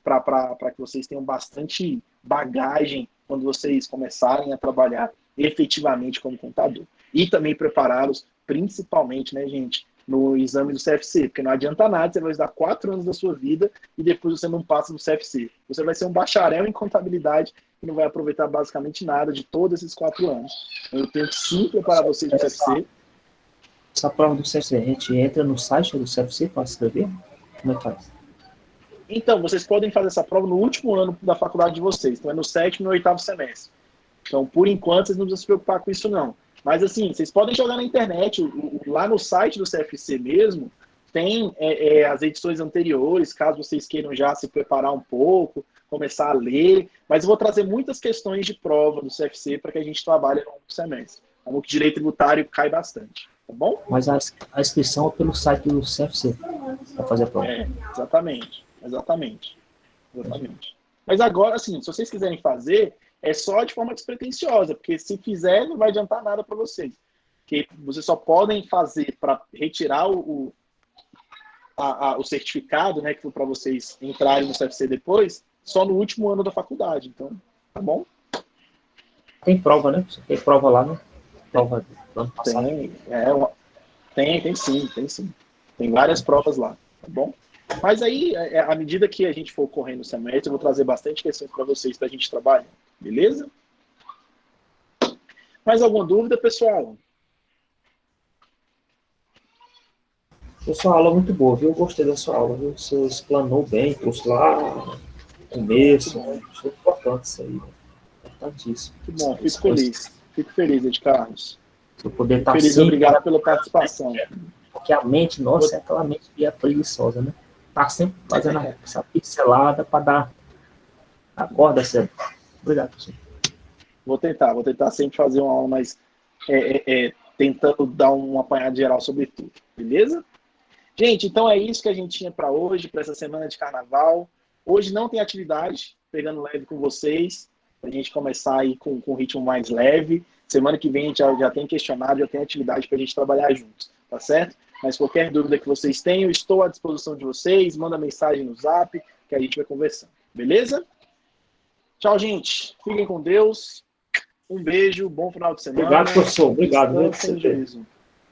para que vocês tenham bastante bagagem quando vocês começarem a trabalhar efetivamente como contador. E também prepará-los, principalmente, né, gente, no exame do CFC, porque não adianta nada, você vai estudar 4 anos da sua vida e depois você não passa no CFC. Você vai ser um bacharel em contabilidade e não vai aproveitar basicamente nada de todos esses 4 anos. Eu tenho que sim preparar vocês no CFC. Essa prova do CFC, a gente entra no site do CFC para escrever? Como é que faz? Então, vocês podem fazer essa prova no último ano da faculdade de vocês. Então, é no 7º e no 8º semestre. Então, por enquanto, vocês não precisam se preocupar com isso, não. Mas, assim, vocês podem jogar na internet. Lá no site do CFC mesmo, tem as edições anteriores, caso vocês queiram já se preparar um pouco, começar a ler. Mas eu vou trazer muitas questões de prova do CFC para que a gente trabalhe no semestre. Como que direito tributário cai bastante. Tá bom? Mas a inscrição é pelo site do CFC para fazer a prova. Exatamente. Mas agora, assim, se vocês quiserem fazer, é só de forma despretensiosa, porque se fizer, não vai adiantar nada para vocês. Porque vocês só podem fazer para retirar o certificado, né, que foi para vocês entrarem no CFC depois, só no último ano da faculdade. Então, tá bom? Tem prova, né? Tem prova lá, né? Prova do ano passado. Tem sim. Tem várias provas lá, tá bom? Mas aí, à medida que a gente for correndo o semestre, eu vou trazer bastante questões para vocês para a gente trabalhar, beleza? Mais alguma dúvida, pessoal? Sua aula é muito boa, viu? Eu gostei da sua aula, viu? Você explanou bem, trouxe lá no começo, né? Achei importante isso aí, né? Importantíssimo. Que bom, fico feliz, Ed Carlos. Eu poder estar feliz, sempre... obrigado pela participação. Porque a mente nossa é aquela mente que é preguiçosa, né? Tá sempre fazendo essa pincelada para dar a corda certa. Obrigado, professor. Vou tentar sempre fazer uma aula mais tentando dar um apanhado geral sobre tudo, beleza? Gente, então é isso que a gente tinha para hoje, para essa semana de carnaval. Hoje não tem atividade, pegando leve com vocês, para a gente começar aí com um ritmo mais leve. Semana que vem a gente já tem questionário, já tem atividade para a gente trabalhar juntos, tá certo? Mas qualquer dúvida que vocês tenham, eu estou à disposição de vocês. Manda mensagem no Zap, que a gente vai conversando. Beleza? Tchau, gente. Fiquem com Deus. Um beijo, bom final de semana. Obrigado, professor. Obrigado.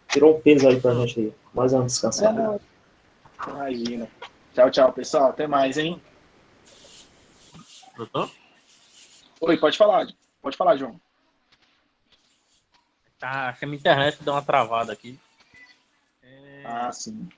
Tirou um peso aí pra gente aí. Mais uma descansada. Imagina. Tchau, pessoal. Até mais, hein? Doutor? Oi, pode falar. Pode falar, João. Tá, acho que a minha internet deu uma travada aqui. Ah, sim.